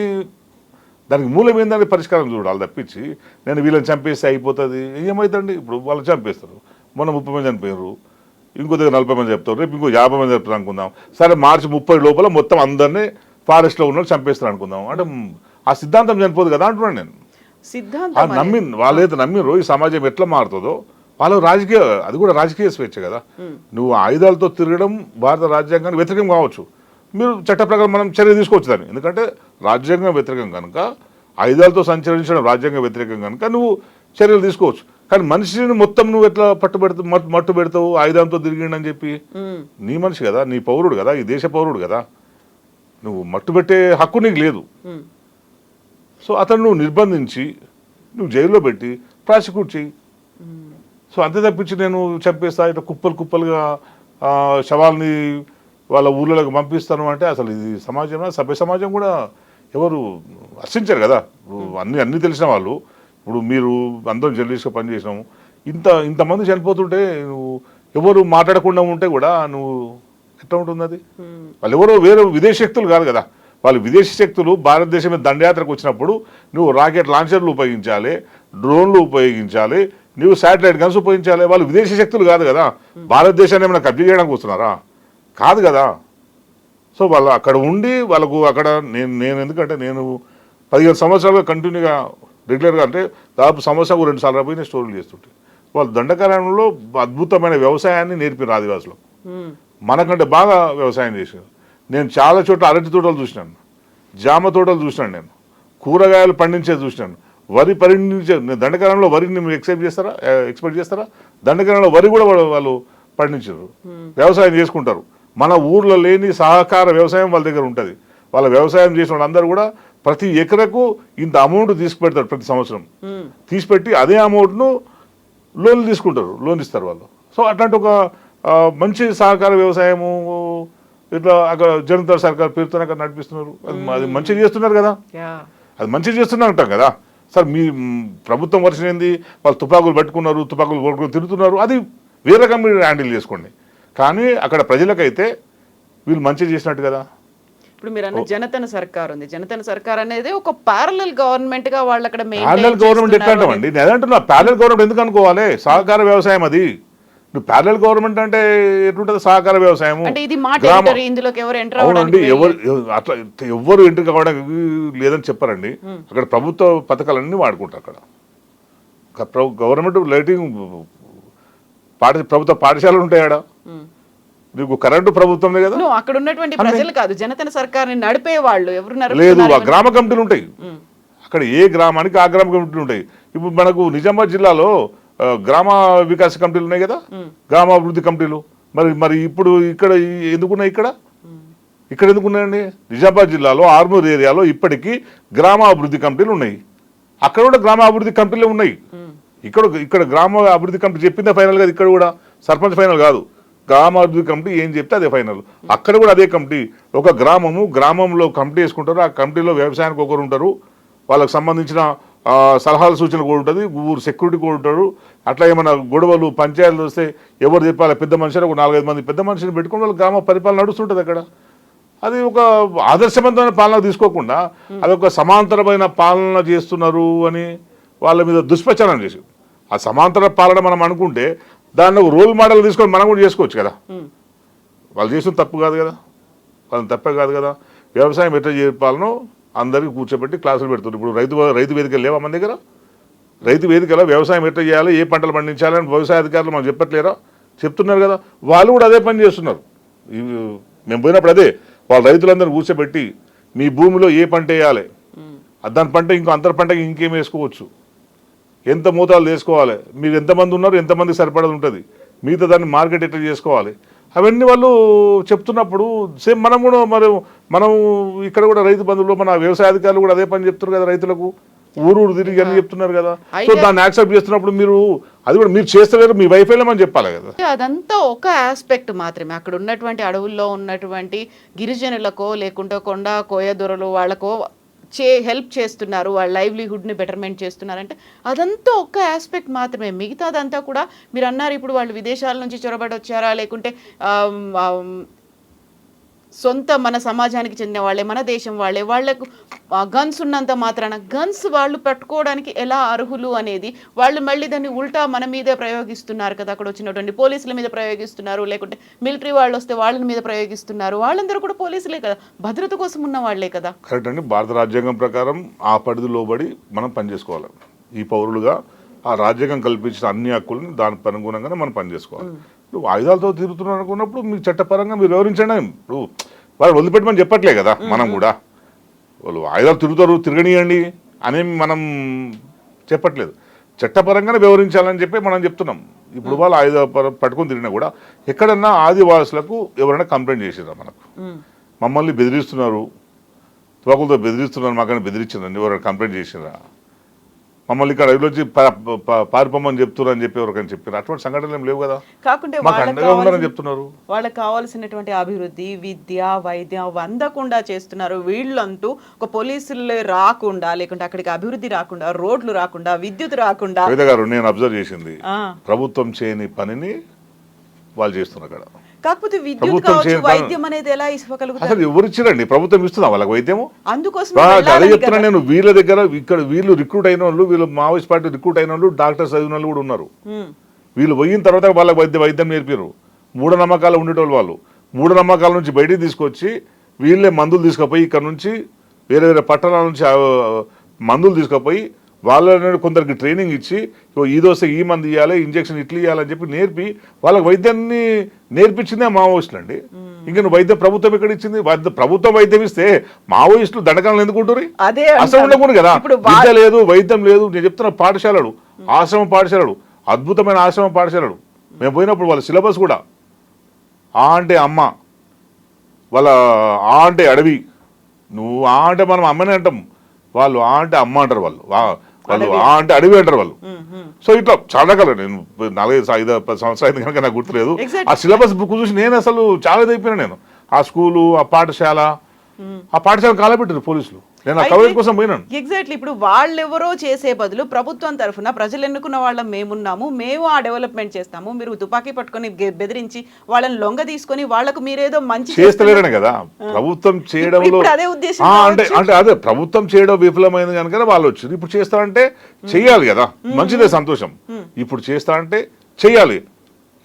దానికి మూలం ఏందని పరిష్కారం చూడాలి తప్పించి నేను వీళ్ళని చంపేస్తే అయిపోతుంది ఏమవుతుంది. ఇప్పుడు వాళ్ళు చంపేస్తారు, మొన్న 30 మంది చనిపోయారు, ఇంకో దగ్గర 40 మంది చెప్తారు, రేపు ఇంకో 50 మంది చెప్తారు అనుకుందాం. సరే మార్చి 30 లోపల మొత్తం అందరినీ ఫారెస్ట్లో ఉన్న చంపేస్తారు అనుకుందాం. అంటే ఆ సిద్ధాంతం చనిపోదు కదా అంటున్నాను నేను. సిద్ధాంతం వాళ్ళైతే నమ్మినరు ఈ సమాజం ఎట్లా మారుతుందో వాళ్ళు అది కూడా రాజకీయ స్వేచ్ఛ కదా. నువ్వు ఆయుధాలతో తిరగడం భారత రాజ్యాంగానికి వ్యతిరేకం కావచ్చు, మీరు చట్ట ప్రకారం మనం చర్య తీసుకోవచ్చు దాన్ని. ఎందుకంటే రాజ్యాంగం వ్యతిరేకం కనుక, ఆయుధాలతో సంచరించడం రాజ్యాంగం వ్యతిరేకం కనుక నువ్వు చర్యలు తీసుకోవచ్చు. కానీ మనిషిని మొత్తం నువ్వు ఎట్లా మట్టు పెడతావు ఆయుధంతో తిరిగిండని చెప్పి? నీ మనిషి కదా, నీ పౌరుడు కదా, ఈ దేశ పౌరుడు కదా, నువ్వు మట్టు పెట్టే హక్కు నీకు లేదు. సో అతను నువ్వు నిర్బంధించి నువ్వు జైల్లో పెట్టి ప్రాసిక్యూట్ చెయ్యి. సో అంతే తప్పించి నేను చంపేస్తా ఇట్లా కుప్పలుగా శవాల్ని వాళ్ళ ఊళ్ళలోకి పంపిస్తాను అంటే అసలు ఇది సమాజం, సభ్య సమాజం కూడా ఎవరు హర్షించారు కదా. అన్నీ తెలిసిన వాళ్ళు, ఇప్పుడు మీరు అందరూ జర్నలిస్ట్గా పనిచేసినాము, ఇంతమంది చనిపోతుంటే నువ్వు ఎవరు మాట్లాడకుండా ఉంటే కూడా నువ్వు ఎట్లా ఉంటుంది అది? వాళ్ళు ఎవరో వేరే విదేశీ శక్తులు కాదు కదా, వాళ్ళు విదేశీ శక్తులు భారతదేశం మీద దండయాత్రకు వచ్చినప్పుడు నువ్వు రాకెట్ లాంచర్లు ఉపయోగించాలి, డ్రోన్లు ఉపయోగించాలి, నువ్వు శాటిలైట్ గన్స్ ఉపయోగించాలి. వాళ్ళు విదేశీ శక్తులు కాదు కదా, భారతదేశాన్ని ఏమైనా కబ్జా చేయడానికి వస్తున్నారా? కాదు కదా. సో వాళ్ళు అక్కడ ఉండి వాళ్ళకు అక్కడ నేను ఎందుకంటే నేను 15 సంవత్సరాలుగా కంటిన్యూగా రెగ్యులర్గా అంటే దాదాపు సంవత్సరాలు 2 సార్లు పోయి నేను స్టోరీలు చేస్తుంటే వాళ్ళు దండకారణ్యంలో అద్భుతమైన వ్యవసాయాన్ని నేర్పిన ఆదివాసులు మనకంటే బాగా వ్యవసాయం చేశారు. నేను చాలా చోట్ల అరటి తోటలు చూసినాను, జామ తోటలు చూసినాను, నేను కూరగాయలు పండించేది చూసినాను, వరి పండించే. దండకారణంలో వరిని మీరు ఎక్స్పెక్ట్ చేస్తారా? దండకారణంలో వరి కూడా వాళ్ళు పండించారు, వ్యవసాయం చేసుకుంటారు. మన ఊర్లో లేని సహకార వ్యవసాయం వాళ్ళ దగ్గర ఉంటుంది. వాళ్ళ వ్యవసాయం చేసిన వాళ్ళందరూ కూడా ప్రతి ఎకరకు ఇంత అమౌంట్ తీసుకుపెడతారు ప్రతి సంవత్సరం. తీసిపెట్టి అదే అమౌంట్ను లోన్లు తీసుకుంటారు, లోన్ ఇస్తారు వాళ్ళు. సో అట్లాంటి ఒక మంచి సహకార వ్యవసాయము ఇట్లా అక్కడ జనతా సర్కార్ పేరుతో అక్కడ నడిపిస్తున్నారు. అది మంచిగా చేస్తున్నారు కదా, అది మంచిగా చేస్తున్నారు అంటాం కదా. సార్ మీ ప్రభుత్వం వర్షన్ ఏంది? వాళ్ళు తుపాకులు పట్టుకున్నారు, తుపాకులు పట్టుకుని తిరుగుతున్నారు, అది వేరే రకం మీరు హ్యాండిల్ చేసుకోండి. కానీ అక్కడ ప్రజలకైతే వీళ్ళు మంచిగా చేసినట్టు కదా. ఇప్పుడు మీరు అన్న జనతన సర్కార్ ఉంది, జనతన సర్కార్ అనేది ఒక ప్యారలల్ గవర్నమెంట్ గా వాళ్ళు అక్కడ ప్యారలల్ గవర్నమెంట్ ఎట్లా అంటామండి? నేను అదంటున్నా, ప్యారలల్ గవర్నమెంట్ ఎందుకు అనుకోవాలి? సహకార వ్యవసాయం అది. నువ్వు ప్యారలల్ గవర్నమెంట్ అంటే ఎట్లుంటుంది? సహకార వ్యవసాయం. అవునండి, అట్లా ఎవరు ఎంట్రీ కావడానికి లేదని చెప్పారండి. అక్కడ ప్రభుత్వ పథకాలన్నీ వాడుకుంటారు. అక్కడ గవర్నమెంట్ లైటింగ్ ప్రభుత్వ పాఠశాలలు ఉంటాయి. ఆడ నీకు కరెంటు ప్రభుత్వమే కదా. అక్కడ ఉన్నటువంటి ప్రజలు కాదు, జనతన సర్కార్ని నడిపే వాళ్ళు ఎవరు లేదు, గ్రామ కమిటీలు ఉంటాయి. అక్కడ ఏ గ్రామానికి ఆ గ్రామ కమిటీలు ఉంటాయి. ఇప్పుడు మనకు నిజామాబాద్ జిల్లాలో గ్రామ వికాస కమిటీలు ఉన్నాయి కదా, గ్రామాభివృద్ధి కమిటీలు. మరి ఇప్పుడు ఇక్కడ ఎందుకున్నాయి? ఇక్కడ ఎందుకున్నాయండి? నిజామాబాద్ జిల్లాలో ఆర్మూర్ ఏరియాలో ఇప్పటికీ గ్రామాభివృద్ధి కమిటీలు ఉన్నాయి. అక్కడ కూడా గ్రామాభివృద్ధి కమిటీలు ఉన్నాయి. ఇక్కడ గ్రామ అభివృద్ధి కమిటీ చెప్పిందే ఫైనల్ కాదు. ఇక్కడ కూడా సర్పంచ్ ఫైనల్ కాదు, గ్రామాభివృద్ధి కమిటీ ఏం చెప్తే అదే ఫైనల్. అక్కడ కూడా అదే కమిటీ. ఒక గ్రామంలో కమిటీ వేసుకుంటారు. ఆ కమిటీలో వ్యవసాయానికి ఒకరు ఉంటారు, వాళ్ళకి సంబంధించిన సలహాలు సూచనలు కూడా ఉంటుంది, ఊరు సెక్యూరిటీ కూడా ఉంటారు. అట్లా ఏమైనా గొడవలు పంచాయతీలు వస్తే ఎవరు చెప్పాలి? పెద్ద మనుషులు ఒక 4-5 మంది పెద్ద మనుషులు పెట్టుకుని వాళ్ళు గ్రామ పరిపాలన నడుస్తుంటుంది అక్కడ. అది ఒక ఆదర్శవంతమైన పాలన తీసుకోకుండా అదొక సమాంతరమైన పాలన చేస్తున్నారు అని వాళ్ళ మీద దుష్ప్రచారం చేసి, ఆ సమాంతర పాలన మనం అనుకుంటే దాన్ని ఒక రోల్ మోడల్ తీసుకొని మనం కూడా చేసుకోవచ్చు కదా. వాళ్ళు చేసిన తప్పు కాదు కదా, వాళ్ళని తప్పే కాదు కదా. వ్యవసాయం ఎట్లా చెప్పాలనో అందరికీ కూర్చోబెట్టి క్లాసులు పెడుతున్నారు. ఇప్పుడు రైతు వేదికలు లేవా మన దగ్గర? రైతు వేదికలో వ్యవసాయం ఎట్లా చేయాలి, ఏ పంటలు పండించాలని వ్యవసాయ అధికారులు మనం చెప్పట్లేరా? చెప్తున్నారు కదా. వాళ్ళు కూడా అదే పని చేస్తున్నారు. మేము పోయినప్పుడు అదే వాళ్ళు రైతులందరూ కూర్చోబెట్టి మీ భూమిలో ఏ పంట వేయాలి, దాని పంట ఇంకో అంతర పంటకి ఇంకేం వేసుకోవచ్చు, ఎంత మోతాదు వేసుకోవాలి, మీరు ఎంతమంది ఉన్నారు, ఎంతమందికి సరిపడదు ఉంటుంది, మిగతా దాన్ని మార్కెట్ ఎట్లా చేసుకోవాలి, అవన్నీ వాళ్ళు చెప్తున్నప్పుడు సేమ్ మనం ఇక్కడ కూడా రైతు బంధువులు మన వ్యవసాయ అధికారులు కూడా అదే పని చెప్తున్నారు కదా. రైతులకు ఊరు తిరిగి అన్ని చెప్తున్నారు కదా. సో దాన్ని యాక్సెప్ట్ చేస్తున్నప్పుడు మీరు అది కూడా మీరు చేస్తలేరు, మీ వైఫల్యం అని చెప్పాలి కదా. అదంతా ఒక ఆస్పెక్ట్ మాత్రమే. అక్కడ ఉన్నటువంటి అడవుల్లో ఉన్నటువంటి గిరిజనులకో లేకుంటే కొండ కోయ దొరలు వాళ్ళకో హెల్ప్ చేస్తున్నారు, వాళ్ళ లైవ్లీహుడ్ని బెటర్మెంట్ చేస్తున్నారంటే అదంతా ఒక ఆస్పెక్ట్ మాత్రమే. మిగతాదంతా కూడా మీరు అన్నారు ఇప్పుడు వాళ్ళు విదేశాల నుంచి చొరబడి వచ్చారా లేకుంటే సొంత మన సమాజానికి చెందిన వాళ్ళే, మన దేశం వాళ్ళే, వాళ్లకు గన్స్ ఉన్నంత మాత్రాన గన్స్ వాళ్ళు పట్టుకోవడానికి ఎలా అర్హులు అనేది వాళ్ళు మళ్ళీ దాన్ని ఉల్టా మన మీదే ప్రయోగిస్తున్నారు కదా. అక్కడ వచ్చినటువంటి పోలీసుల మీద ప్రయోగిస్తున్నారు, లేకుంటే మిలిటరీ వాళ్ళు వస్తే వాళ్ళ మీద ప్రయోగిస్తున్నారు. వాళ్ళందరూ కూడా పోలీసులే కదా, భద్రత కోసం ఉన్న వాళ్లే కదా. కరెక్ట్ అండి. భారత రాజ్యాంగం ప్రకారం ఆ పరిధిలోబడి మనం పనిచేసుకోవాలి. ఈ పౌరులుగా ఆ రాజ్యాంగం కల్పించిన అన్ని హక్కులని దానికి అనుగుణంగానే మనం పనిచేసుకోవాలి. ఇప్పుడు ఆయుధాలతో తిరుగుతున్నారు అనుకున్నప్పుడు మీకు చట్టపరంగా మీరు వివరించండి. ఇప్పుడు వాళ్ళు వదిలిపెట్టమని చెప్పట్లే కదా మనం కూడా. వాళ్ళు ఆయుధాలు తిరగనియండి అనేమి మనం చెప్పట్లేదు, చట్టపరంగానే వివరించాలని చెప్పి మనం చెప్తున్నాం. ఇప్పుడు వాళ్ళు ఆయుధాలు పట్టుకొని తిరిగినా కూడా ఎక్కడన్నా ఆదివాసులకు ఎవరైనా కంప్లైంట్ చేసిరా, మమ్మల్ని బెదిరిస్తున్నారు, తుపాకులతో బెదిరిస్తున్నారు, మాకన్నా బెదిరించారని ఎవరైనా కంప్లైంట్ చేసిరా, మమ్మల్ని ఇక్కడ వచ్చి పారిపోమని చెప్తున్నారు అని చెప్పి ఎవరికైనా చెప్పారు? అటువంటి సంఘటనలు ఏం లేవు కదా. కాకుంటే చెప్తున్నారు వాళ్ళకి కావాల్సినటువంటి అభివృద్ధి, విద్య, వైద్యం అందకుండా చేస్తున్నారు. వీళ్ళంటూ ఒక పోలీసులు రాకుండా లేకుంటే అక్కడికి అభివృద్ధి రాకుండా, రోడ్లు రాకుండా, విద్యుత్ రాకుండా. కవిత గారు, నేను అబ్జర్వ్ చేసింది ప్రభుత్వం చేయని పనిని వాళ్ళు చేస్తున్నారు అక్కడ. కాకపోతే విద్యుత్ ప్రభుత్వం కావచ్చు, చేయని వైద్యం అనేది ఎలా ఇవ్వగలుగుతారు? అసలు ఎవరు ఇచ్చిరండి? ప్రభుత్వం ఇస్తుందా వాళ్ళకి వైద్యము? అందుకోసం అదే చెప్తున్నా నేను. వీళ్ళ దగ్గర ఇక్కడ వీళ్ళు రిక్రూట్ అయిన వాళ్ళు, వీళ్ళు మావోయిస్ట్ పార్టీ రిక్రూట్ అయిన వాళ్ళు, డాక్టర్స్ చదివిన వాళ్ళు కూడా ఉన్నారు. వీళ్ళు పోయిన తర్వాత వాళ్ళకి వైద్యం నేర్పారు. మూఢనమ్మకాలు ఉండేటోళ్ళు వాళ్ళు. మూఢనమ్మకాల నుంచి బయటికి తీసుకొచ్చి వీళ్ళే మందులు తీసుకుపోయి ఇక్కడ నుంచి వేరే వేరే పట్టణాల నుంచి మందులు తీసుకుపోయి వాళ్ళని కొందరికి ట్రైనింగ్ ఇచ్చి ఈ దోశ ఈ మంది ఇవ్వాలి, ఇంజక్షన్ ఇట్లా ఇవ్వాలని చెప్పి నేర్పి వాళ్ళకి వైద్యాన్ని నేర్పించిందే మావోయిస్టులు అండి. ఇంకా నువ్వు వైద్యం ప్రభుత్వం ఎక్కడ ఇచ్చింది? ప్రభుత్వం వైద్యం ఇస్తే మావోయిస్టులు దండకాలను ఎందుకు ఉంటారు? అసలు ఉండకూడదు కదా. విద్య లేదు, వైద్యం లేదు. నేను చెప్తున్న పాఠశాలలు, ఆశ్రమ పాఠశాలలు, అద్భుతమైన ఆశ్రమ పాఠశాలలు. మేము పోయినప్పుడు వాళ్ళ సిలబస్ కూడా ఆ అంటే అమ్మ, వాళ్ళ ఆ అంటే అడవి. నువ్వు ఆ అంటే మనం అమ్మనే అంటాం, వాళ్ళు ఆ అంటే అమ్మ అంటారు. వాళ్ళు ఆ అంటే అడవి అంటారు వాళ్ళు. సో ఇట్లా చాలా రకాలు. నేను 4-5 సంవత్సరాలు అయింది కనుక నాకు గుర్తులేదు. ఆ సిలబస్ బుక్ చూసి నేను అసలు చాలా ఇదైపోయినా. నేను ఆ స్కూలు, ఆ పాఠశాల కాలబెట్టారు పోలీసులు. నేను ఆ కవరేజ్ కోసం పోయినాను. ఎగ్జాక్ట్లీ. ఇప్పుడు వాళ్ళెవరో చేసే బదులు ప్రభుత్వం తరఫున ప్రజలు ఎన్నుకున్న వాళ్ళం మేమున్నాము, మేము ఆ డెవలప్మెంట్ చేస్తాము, మీరు తుపాకీ పట్టుకొని బెదిరించి వాళ్ళని లొంగ తీసుకొని వాళ్ళకు మీరేదో మంచి చేస్తలేరనే కదా ప్రభుత్వం చేయడంలో. అదే ఉద్దేశం అంటే అదే ప్రభుత్వం చేయడం విఫలమైంది కనుక వాళ్ళు వచ్చింది. ఇప్పుడు చేస్తారంటే చెయ్యాలి కదా, మంచిదే, సంతోషం. ఇప్పుడు చేస్తారంటే చెయ్యాలి,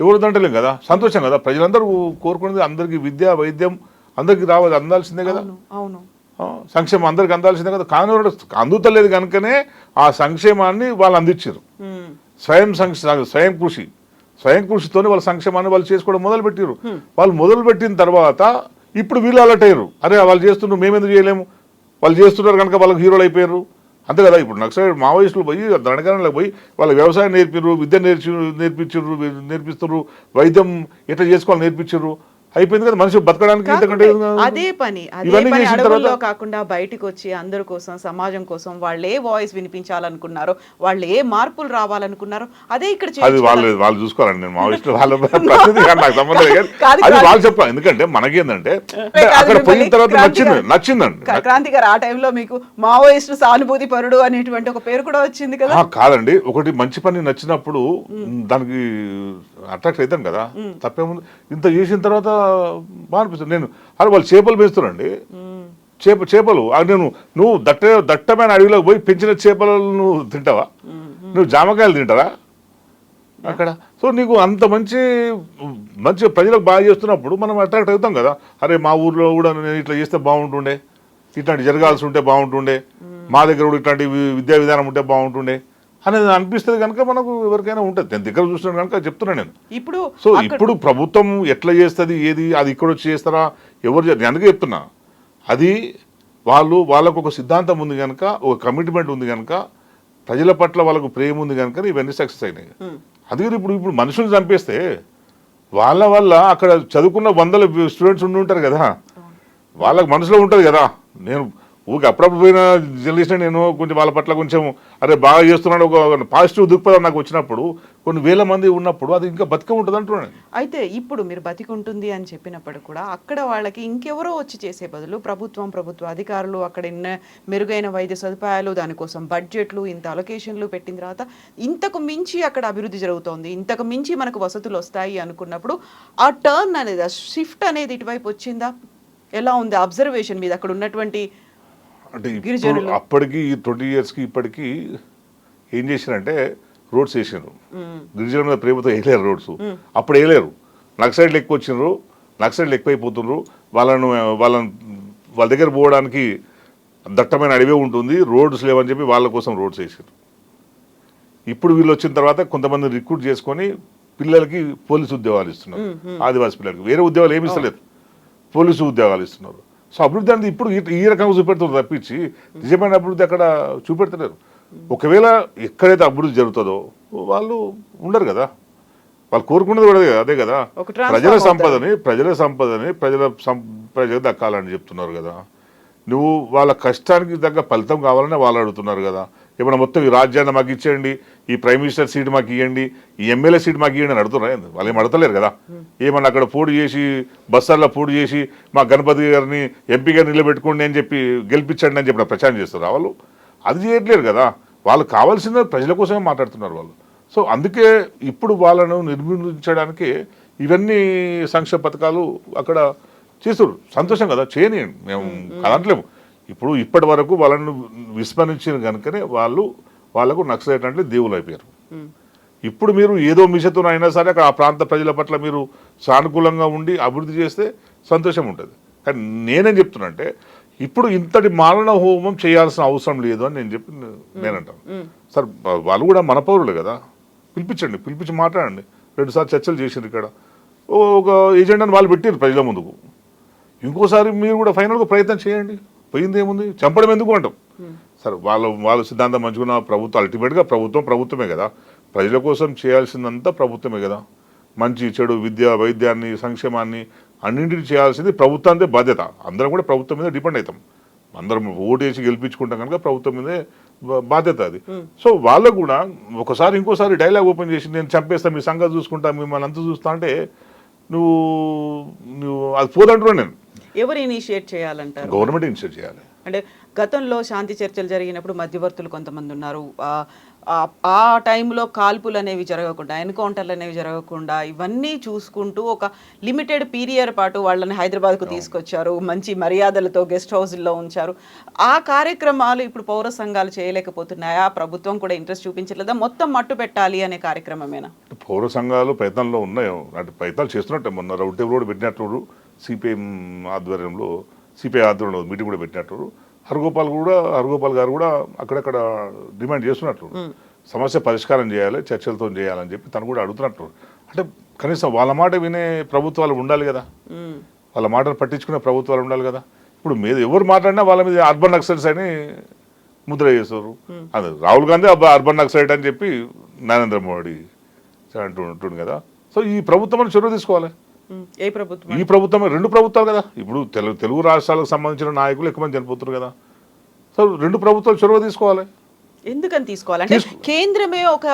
ఎవరు దంటలేం కదా, సంతోషం కదా. ప్రజలందరూ కోరుకునేది అందరికి విద్య, వైద్యం అందరికి రావాలి, అందాల్సిందే కదా. అవును, సంక్షేమం అందరికి అందాల్సిందే కదా. కానీ అందుతలేదు కనుకనే ఆ సంక్షేమాన్ని వాళ్ళు అందించారు. స్వయం కృషితోనే వాళ్ళ సంక్షేమాన్ని వాళ్ళు చేసుకోవడం మొదలుపెట్టారు. వాళ్ళు మొదలుపెట్టిన తర్వాత ఇప్పుడు వీళ్ళు అలర్ట్ అయ్యారు. అరే వాళ్ళు చేస్తున్నారు, మేమెందుకు చేయలేము, వాళ్ళు చేస్తున్నారు కనుక వాళ్ళకి హీరోలు అయిపోయారు. అంతే కదా. ఇప్పుడు నక్సలైట్ మావోయిస్టులు పోయి దండకారణలకు పోయి వాళ్ళ వ్యవసాయం నేర్పిర్రు, విద్య నేర్పిస్తున్నారు, వైద్యం ఎట్లా చేసుకోవాలి నేర్పించారు. అయిపోయింది కదా. మనిషి బతకడానికి అదే పని అడవుల్లో కాకుండా బయటకు వచ్చి అందరి కోసం, సమాజం కోసం వాళ్ళు ఏ వాయిస్ వినిపించాలనుకున్నారో, వాళ్ళు ఏ మార్పులు రావాలనుకున్నారో అదే ఇక్కడ వాళ్ళు చూసుకోవాలండి. నేను మావోయిస్టులు వాళ్ళ నాకు సంబంధం లేదు, అది వాళ్ళు చెప్పాలి. ఎందుకంటే మనకేందంటే అక్కడ పోయిన తర్వాత నచ్చిందండి. క్రాంతి గారు, ఆ టైంలో మీకు మావోయిస్టు సానుభూతి పరుడు అనేటువంటి ఒక పేరు కూడా వచ్చింది కదా. కాదండి, ఒకటి మంచి పని నచ్చినప్పుడు దానికి అట్రాక్ట్ అవుతాం కదా, తప్పేముంది. ఇంత చేసిన తర్వాత బాగా అనిపిస్తుంది. నేను అరే వాళ్ళు చేపలు పెంచుతానండి, చేపలు నువ్వు దట్టమైన అడవిలోకి పోయి పెంచిన చేపలను నువ్వు తింటావా? నువ్వు జామకాయలు తింటారా అక్కడ? సో నీకు అంత మంచి ప్రజలకు బాగా చేస్తున్నప్పుడు మనం అట్రాక్ట్ అవుతాం కదా. అరే మా ఊర్లో కూడా నేను ఇట్లా చేస్తే బాగుంటుండే, ఇట్లాంటి జరగాల్సి ఉంటే బాగుంటుండే, మా దగ్గర కూడా ఇట్లాంటి విద్యా విధానం ఉంటే బాగుంటుండే అనేది అనిపిస్తుంది కనుక మనకు ఎవరికైనా ఉంటుంది. నేను దగ్గర చూస్తున్నాను కనుక చెప్తున్నాను నేను. ఇప్పుడు ప్రభుత్వం ఎట్లా చేస్తుంది ఏది అది ఇక్కడ వచ్చి చేస్తారా ఎవరు? అందుకే చెప్తున్నా, అది వాళ్ళకు ఒక సిద్ధాంతం ఉంది కనుక, ఒక కమిట్మెంట్ ఉంది కనుక, ప్రజల పట్ల వాళ్ళకు ప్రేమ ఉంది కనుక ఇవన్నీ సక్సెస్ అయినాయి. అందుకని ఇప్పుడు మనుషులు చంపేస్తే వాళ్ళ వల్ల అక్కడ చదువుకున్న 100 స్టూడెంట్స్ ఉంటారు కదా, వాళ్ళకి మనసులో ఉంటుంది కదా. నేను అప్పుడప్పుడు పోయిన జర్నలిస్ట్ నేను కొంచెం వాళ్ళ పట్ల కొంచెం అరే బాగా చేస్తున్నాడు ఒక పాజిటివ్ దృక్పథం నాకు వచ్చినప్పుడు, కొన్ని వేల మంది ఉన్నప్పుడు అది ఇంకా బతిక ఉంటుంది అంటున్నాను. అయితే ఇప్పుడు మీరు బతికుంటుంది అని చెప్పినప్పుడు కూడా అక్కడ వాళ్ళకి ఇంకెవరో వచ్చి చేసే బదులు ప్రభుత్వ అధికారులు అక్కడ మెరుగైన వైద్య సదుపాయాలు, దానికోసం బడ్జెట్లు, ఇంత అలొకేషన్లు పెట్టిన తర్వాత ఇంతకు మించి అక్కడ అభివృద్ధి జరుగుతోంది, ఇంతకు మించి మనకు వసతులు వస్తాయి అనుకున్నప్పుడు ఆ టర్న్ అనేది, ఆ షిఫ్ట్ అనేది ఇటువైపు వచ్చిందా? ఎలా ఉంది అబ్జర్వేషన్ మీద అక్కడ ఉన్నటువంటి? అంటే అప్పటికి 20 yearsకి ఇప్పటికీ ఏం చేశారంటే రోడ్స్ వేసారు. గిరిజనుల మీద ప్రేమతో వేయలేరు రోడ్స్. అప్పుడు వేయలేరు. నక్సలైట్లు ఎక్కువ వచ్చినారు, నక్సలైట్లు ఎక్కువైపోతున్నారు. వాళ్ళ దగ్గర పోవడానికి దట్టమైన అడవే ఉంటుంది, రోడ్స్ లేవని చెప్పి వాళ్ళ కోసం రోడ్స్ వేసారు. ఇప్పుడు వీళ్ళు వచ్చిన తర్వాత కొంతమంది రిక్రూట్ చేసుకొని పిల్లలకి పోలీసు ఉద్యోగాలు ఇస్తున్నారు. ఆదివాసీ పిల్లలకి వేరే ఉద్యోగాలు ఏమి ఇస్తలేదు, పోలీసు ఉద్యోగాలు ఇస్తున్నారు. సో అభివృద్ధి అనేది ఇప్పుడు ఈ రకంగా చూపెడుతుంది తప్పించి నిజమైన అభివృద్ధి అక్కడ చూపెడతలేరు. ఒకవేళ ఎక్కడైతే అభివృద్ధి జరుగుతుందో వాళ్ళు ఉండరు కదా, వాళ్ళు కోరుకునేది కూడా అదే కదా. ప్రజల సంపదని ప్రజలకు దక్కాలని చెప్తున్నారు కదా. నువ్వు వాళ్ళ కష్టానికి తగ్గ ఫలితం కావాలని వాళ్ళు అడుగుతున్నారు కదా. ఏమన్నా మొత్తం ఈ రాజ్యాన్ని మాకు ఇచ్చేయండి, ఈ ప్రైమ్ మినిస్టర్ సీట్ మాకు ఇవ్వండి, ఈ ఎమ్మెల్యే సీట్ మాకు ఇవ్వండి అని అడుగుతున్నారు. వాళ్ళు ఏం అడతలేరు కదా. ఏమన్నా అక్కడ పోటీ చేసి బస్సార్లో పోటీ చేసి మా గణపతి గారిని ఎంపీగా నిలబెట్టుకోండి అని చెప్పి గెలిపించండి అని చెప్పి ప్రచారం చేస్తారు. వాళ్ళు అది చేయట్లేరు కదా. వాళ్ళు కావాల్సిన ప్రజల కోసమే మాట్లాడుతున్నారు వాళ్ళు. సో అందుకే ఇప్పుడు వాళ్ళను నిర్మించడానికి ఇవన్నీ సంక్షేమ పథకాలు అక్కడ చేస్తారు. సంతోషం కదా, చేయనియండి, మేము కదట్లేము. ఇప్పుడు ఇప్పటి వరకు వాళ్ళను విస్మరించిన కనుకనే వాళ్ళకు నక్సలైట్ అంటే దేవులు అయిపోయారు. ఇప్పుడు మీరు ఏదో మిషతో అయినా సరే అక్కడ ఆ ప్రాంత ప్రజల పట్ల మీరు సానుకూలంగా ఉండి అభివృద్ధి చేస్తే సంతోషం ఉంటుంది. కానీ నేనేం చెప్తున్నా అంటే ఇప్పుడు ఇంతటి మారణ హోమం చేయాల్సిన అవసరం లేదు అని నేనంటాను. సార్ వాళ్ళు కూడా మన పౌరులే కదా, పిలిపించి మాట్లాడండి. 2 సార్లు చర్చలు చేసిండ్రు ఇక్కడ, ఒక ఏజెండాని వాళ్ళు పెట్టారు ప్రజల ముందుకు. ఇంకోసారి మీరు కూడా ఫైనల్గా ప్రయత్నం చేయండి. పోయింది ఏముంది, చంపడం ఎందుకు అంటాం. సరే వాళ్ళ సిద్ధాంతం మంచుకున్న ప్రభుత్వం అల్టిమేట్గా ప్రభుత్వమే కదా, ప్రజల కోసం చేయాల్సిందంతా ప్రభుత్వమే కదా. మంచి చెడు విద్య వైద్యాన్ని సంక్షేమాన్ని అన్నింటినీ చేయాల్సింది ప్రభుత్వానికి బాధ్యత. అందరం కూడా ప్రభుత్వం మీద డిపెండ్ అవుతాం. అందరం ఓటు వేసి గెలిపించుకుంటాం కనుక ప్రభుత్వం మీదే బాధ్యత అది. సో వాళ్ళకు కూడా ఒకసారి ఇంకోసారి డైలాగ్ ఓపెన్ చేసి నేను చంపేస్తా, మీ సంగతి చూసుకుంటా, మిమ్మల్ని అంతా చూస్తా అంటే నువ్వు అది పోదంటున్నాను నేను. ఎవరు ఇనిషియేట్ చేయాలంటారు? గవర్నమెంట్ ఇనిషియేట్ చేయాలి. అంటే గతంలో శాంతి చర్చలు జరిగినప్పుడు మధ్యవర్తులు కొంతమంది ఉన్నారు. ఆ టైంలో కాల్పులు అనేవి జరగకుండా, ఎన్కౌంటర్లు అనేవి జరగకుండా ఇవన్నీ చూసుకుంటూ ఒక లిమిటెడ్ పీరియడ్ పాటు వాళ్ళని హైదరాబాద్కు తీసుకొచ్చారు. మంచి మర్యాదలతో గెస్ట్ హౌస్లో ఉంచారు. ఆ కార్యక్రమాలు ఇప్పుడు పౌర సంఘాలు చేయలేకపోతున్నాయా? ప్రభుత్వం కూడా ఇంట్రెస్ట్ చూపించలేదా? మొత్తం మట్టు పెట్టాలి అనే కార్యక్రమమేనా? పౌర సంఘాలు ప్రయత్నంలో ఉన్నాయి, అంటే ప్రయత్నాలు చేస్తున్నట్టే. మొన్న రౌండ్ టేబుల్ కూడా పెట్టినట్టు సిపిఐ ఆధ్వర్యంలో మీటింగ్ కూడా పెట్టినట్టు. హరగోపాల్ గారు కూడా అక్కడక్కడ డిమాండ్ చేస్తున్నట్టు, సమస్య పరిష్కారం చేయాలి, చర్చలతో చేయాలని చెప్పి తను కూడా అడుగుతున్నట్టు. అంటే కనీసం వాళ్ళ మాట వినే ప్రభుత్వాలు ఉండాలి కదా, వాళ్ళ మాటను పట్టించుకునే ప్రభుత్వాలు ఉండాలి కదా. ఇప్పుడు మీద ఎవరు మాట్లాడినా వాళ్ళ మీద అర్బన్ నక్సలైట్స్ అని ముద్ర చేస్తారు. అది రాహుల్ గాంధీ అర్బన్ నక్సలైట్ అని చెప్పి నరేంద్ర మోడీ అంటుంటుంది కదా. సో ఈ ప్రభుత్వం చొరవ తీసుకోవాలి. ఈ ప్రభుత్వం 2 ప్రభుత్వాలు కదా. ఇప్పుడు తెలుగు రాష్ట్రాలకు సంబంధించిన నాయకులు ఎక్కువ మంది చనిపోతున్నారు కదా. సో 2 ప్రభుత్వాలు చొరవ తీసుకోవాలి. ఎందుకని తీసుకోవాలంటే కేంద్రమే ఒక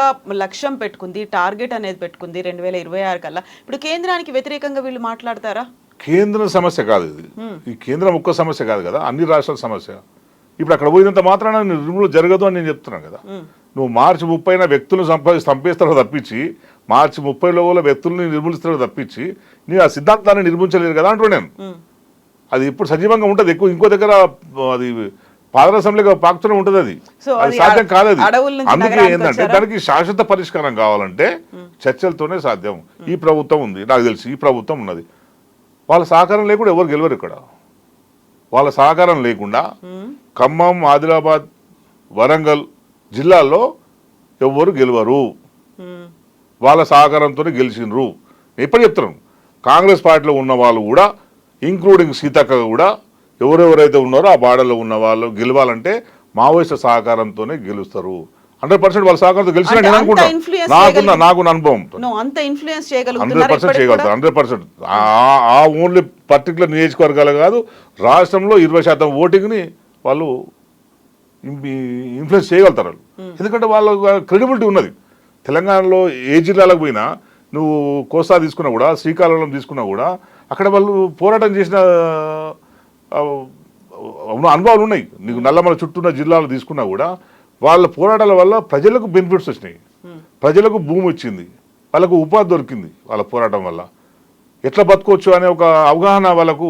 లక్ష్యం పెట్టుకుంది, టార్గెట్ అనేది పెట్టుకుంది 2026 కల్లా. ఇప్పుడు కేంద్రానికి వ్యతిరేకంగా వీళ్ళు మాట్లాడతారా? కేంద్రం సమస్య కాదు ఇది, ఈ కేంద్రం ఒక్క సమస్య కాదు కదా, అన్ని రాష్ట్రాల సమస్య. ఇప్పుడు అక్కడ పోయినంత మాత్రాన నిర్మూలన జరగదు అని నేను చెప్తున్నాను కదా. నువ్వు మార్చి 30న వ్యక్తులను చంపేస్తారో తప్పించి, మార్చి 30లో వ్యక్తుల్ని నిర్మూలిస్తారో తప్పించి నీ ఆ సిద్ధాంతాన్ని నిర్మించలేరు కదా అంటున్నాను నేను. అది ఇప్పుడు సజీవంగా ఉంటుంది. ఇంకో దగ్గర అది పాదరసంలో పాకుతూనే ఉంటుంది. అది సాధ్యం కాదు. అది అందుకే ఏంటంటే దానికి శాశ్వత పరిష్కారం కావాలంటే చర్చలతోనే సాధ్యం. ఈ ప్రభుత్వం ఉంది, నాకు తెలిసి ఈ ప్రభుత్వం ఉన్నది, వాళ్ళ సహకారం లేకుండా ఎవరు గెలవరు ఇక్కడ. వాళ్ళ సహకారం లేకుండా ఖమ్మం, ఆదిలాబాద్, వరంగల్ జిల్లాల్లో ఎవరు గెలవరు. వాళ్ళ సహకారంతోనే గెలిచినరు. ఎప్పుడు చెప్తున్నాను, కాంగ్రెస్ పార్టీలో ఉన్న వాళ్ళు కూడా ఇంక్లూడింగ్ సీతక్క కూడా ఎవరెవరైతే ఉన్నారో ఆ బాడలో ఉన్న వాళ్ళు గెలవాలంటే మావోయిస్టు సహకారంతోనే గెలుస్తారు. 100% వాళ్ళ సహకారంతో గెలిచిన నేను అనుకుంటాను. నాకున్న అనుభవంతో 100% చేయగలుగుతారు. 100%. ఆ ఓన్లీ పర్టికులర్ నియోజకవర్గాలు కాదు, రాష్ట్రంలో 20% ఓటింగ్ని వాళ్ళు ఇన్ఫ్లుయెన్స్ చేయగలుగుతారు. ఎందుకంటే వాళ్ళ క్రెడిబిలిటీ ఉన్నది. తెలంగాణలో ఏ జిల్లాలకు పోయినా, నువ్వు కోస్తా తీసుకున్నా కూడా, శ్రీకాకుళం తీసుకున్నా కూడా, అక్కడ వాళ్ళు పోరాటం చేసిన అనుభవాలు ఉన్నాయి. నీకు నల్లమల చుట్టూన్న జిల్లాలు తీసుకున్నా కూడా వాళ్ళ పోరాటాల వల్ల ప్రజలకు బెనిఫిట్స్ వచ్చినాయి, ప్రజలకు భూమి వచ్చింది, వాళ్ళకు ఉపాధి దొరికింది. వాళ్ళ పోరాటం వల్ల ఎట్లా బతకొచ్చు అనే ఒక అవగాహన వాళ్ళకు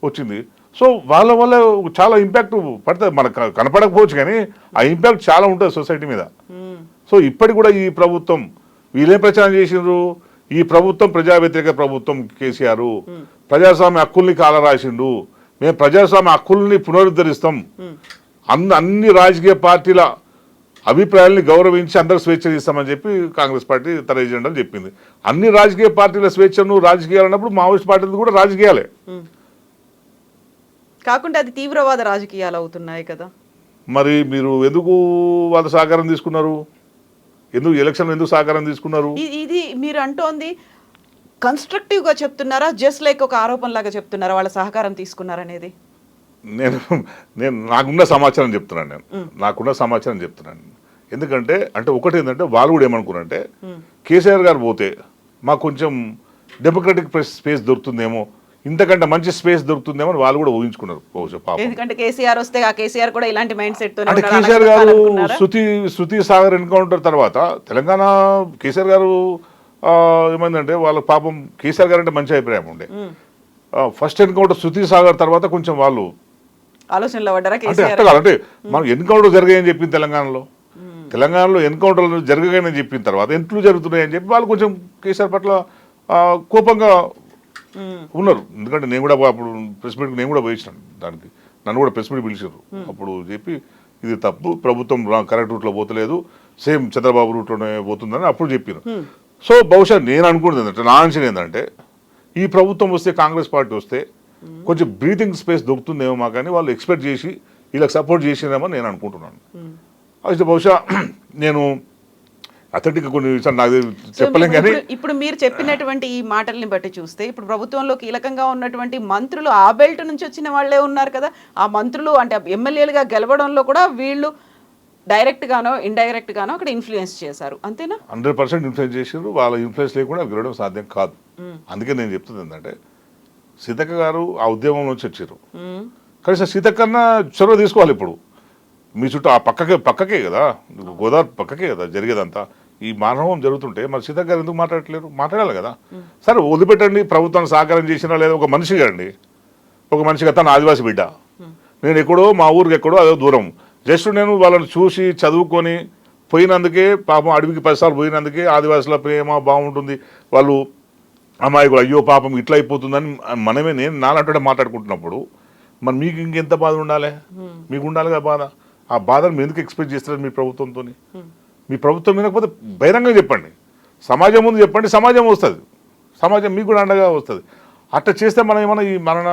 వచ్చింది. సో వాళ్ళ వల్ల చాలా ఇంపాక్ట్ పడుతుంది. మనకు కనపడకపోవచ్చు కానీ ఆ ఇంపాక్ట్ చాలా ఉంటుంది సొసైటీ మీద. సో ఇప్పటికి కూడా ఈ ప్రభుత్వం వీళ్ళేం ప్రచారం చేసిండ్రు, ఈ ప్రభుత్వం ప్రజా వ్యతిరేక ప్రభుత్వం కేసీఆర్, ప్రజాస్వామ్య హక్కుల్ని కాలరాసిండు, మేము ప్రజాస్వామ్య హక్కుల్ని పునరుద్ధరిస్తాం, అన్ని రాజకీయ పార్టీల అభిప్రాయాల్ని గౌరవించి అందరికి స్వేచ్ఛ ఇస్తామని చెప్పి కాంగ్రెస్ పార్టీ తన ఎజెండాలు చెప్పింది. అన్ని రాజకీయ పార్టీల స్వేచ్ఛను రాజకీయాలు అన్నప్పుడు మావోయిస్ట్ పార్టీలు కూడా రాజకీయాలే కాకుండా అది తీవ్రవాద రాజకీయాలు అవుతున్నాయి కదా. మరి మీరు ఎందుకు వాళ్ళ సహకారం తీసుకున్నారు? ఎందుకు ఎలక్షన్ ఎందుకు సహకారం తీసుకున్నారు? ఇది మీరు అంటోంది కన్స్ట్రక్టివ్ గా చెప్తున్నారా, జస్ట్ లైక్ ఒక ఆరోపణ లాగా చెప్తున్నారా వాళ్ళ సహకారం తీసుకున్నారనేది? నేను నాకున్న సమాచారం చెప్తున్నాను. ఎందుకంటే ఒకటి ఏంటంటే వాళ్ళు కూడా ఏమనుకున్నారంటే కేసీఆర్ గారు పోతే మాకు కొంచెం డెమోక్రటిక్ స్పేస్ దొరుకుతుందేమో, ఇంతకంటే మంచి స్పేస్ దొరుకుతుందేమో అని వాళ్ళు కూడా ఊహించుకున్నారు. ఎందుకంటే కేసీఆర్ వస్తే ఆ కేసీఆర్ కూడా ఇలాంటి మైండ్ సెట్ తో అంటే కేసీఆర్ గారు శృతి సాగర్ ఎన్కౌంటర్ తర్వాత తెలంగాణ కేసీఆర్ గారు ఏమైందంటే వాళ్ళ పాపం కేసీఆర్ గారు అంటే మంచి అభిప్రాయం ఉండే. ఫస్ట్ ఎన్కౌంటర్ శృతి సాగర్ తర్వాత కొంచెం వాళ్ళు ఆలోచనలో పడ్డారా అంటే కేసీఆర్? అట్లా అంటే మనం ఎన్కౌంటర్ జరిగాయని చెప్పింది తెలంగాణలో ఎన్కౌంటర్లు జరిగాయని చెప్పిన తర్వాత ఎంట్లు జరుగుతున్నాయని చెప్పి వాళ్ళు కొంచెం కేసీఆర్ పట్ల కోపంగా ఉన్నారు. ఎందుకంటే నేను కూడా అప్పుడు ప్రెస్ మీట్కి నేను కూడా పోయించాను, దానికి నన్ను కూడా ప్రెస్ మీట్ పిలిచారు. అప్పుడు చెప్పి ఇది తప్పు, ప్రభుత్వం కరెక్ట్ రూట్లో పోతలేదు, సేమ్ చంద్రబాబు రూట్లోనే పోతుందని అప్పుడు చెప్పాను. సో బహుశా నేను అనుకున్నది ఏంటంటే, నా అంచనా ఏంటంటే ఈ ప్రభుత్వం వస్తే, కాంగ్రెస్ పార్టీ వస్తే కొంచెం బ్రీతింగ్ స్పేస్ దొరుకుతుందేమో మా, కానీ వాళ్ళు ఎక్స్పెక్ట్ చేసి వీళ్ళకి సపోర్ట్ చేసినామో నేను అనుకుంటున్నాను. అయితే బహుశా నేను అథెంటిక్ కొన్ని విషయాలు నాకు చెప్పలేం. కానీ ఇప్పుడు మీరు చెప్పినటువంటి ఈ మాటల్ని బట్టి చూస్తే ఇప్పుడు ప్రభుత్వంలో కీలకంగా ఉన్నటువంటి మంత్రులు ఆ బెల్ట్ నుంచి వచ్చిన వాళ్ళే ఉన్నారు కదా. ఆ మంత్రులు అంటే ఎమ్మెల్యేలుగా గెలవడంలో కూడా వీళ్ళు డైరెక్ట్ గానో ఇండైరెక్ట్ గానో అక్కడ ఇన్ఫ్లుయెన్స్ చేశారు, అంతేనా? 100% ఇన్ఫ్లుయెన్స్ చేసారు. వాళ్ళ ఇన్ఫ్లుయెన్స్ లేకుండా గెలవడం సాధ్యం కాదు. అందుకే నేను చెప్తుంది ఏంటంటే, సీతక్క గారు ఆ ఉద్యమం నుంచి వచ్చారు, కనీసం సీతక్కన్నా చొరవ తీసుకోవాలి. ఇప్పుడు మీ చుట్టూ ఆ పక్కకే కదా, గోదావరి పక్కకే కదా జరిగేదంతా. ఈ మానవం జరుగుతుంటే మరి సీతక్క గారు ఎందుకు మాట్లాడట్లేరు? మాట్లాడాలి కదా. సరే వదిలిపెట్టండి, ప్రభుత్వాన్ని సహకారం చేసినా లేదా ఒక మనిషిగా అండి, ఒక మనిషిగా తన ఆదివాసి బిడ్డ, నేను ఎక్కడో మా ఊరికి ఎక్కడో అదో దూరం, జస్ట్ నేను వాళ్ళని చూసి చదువుకొని పోయినందుకే, పాపం అడవికి 10 సార్లు పోయినందుకే ఆదివాసుల ప్రేమ బాగుంటుంది, వాళ్ళు అమాయకులు, అయ్యో పాపం ఇట్లా అయిపోతుందని మనమే నేను నాలంటే మాట్లాడుకుంటున్నప్పుడు మరి మీకు ఇంకెంత బాధ ఉండాలి? మీకు ఉండాలి కదా బాధ. ఆ బాధను మీరు ఎందుకు ఎక్స్పెక్ట్ చేస్తారు మీ ప్రభుత్వంతో? మీ ప్రభుత్వం వినకపోతే బహిరంగంగా చెప్పండి, సమాజం ముందు చెప్పండి, సమాజం వస్తుంది, సమాజం మీకు కూడా అండగా వస్తుంది. అట్లా చేస్తే మనం ఏమైనా ఈ మరణ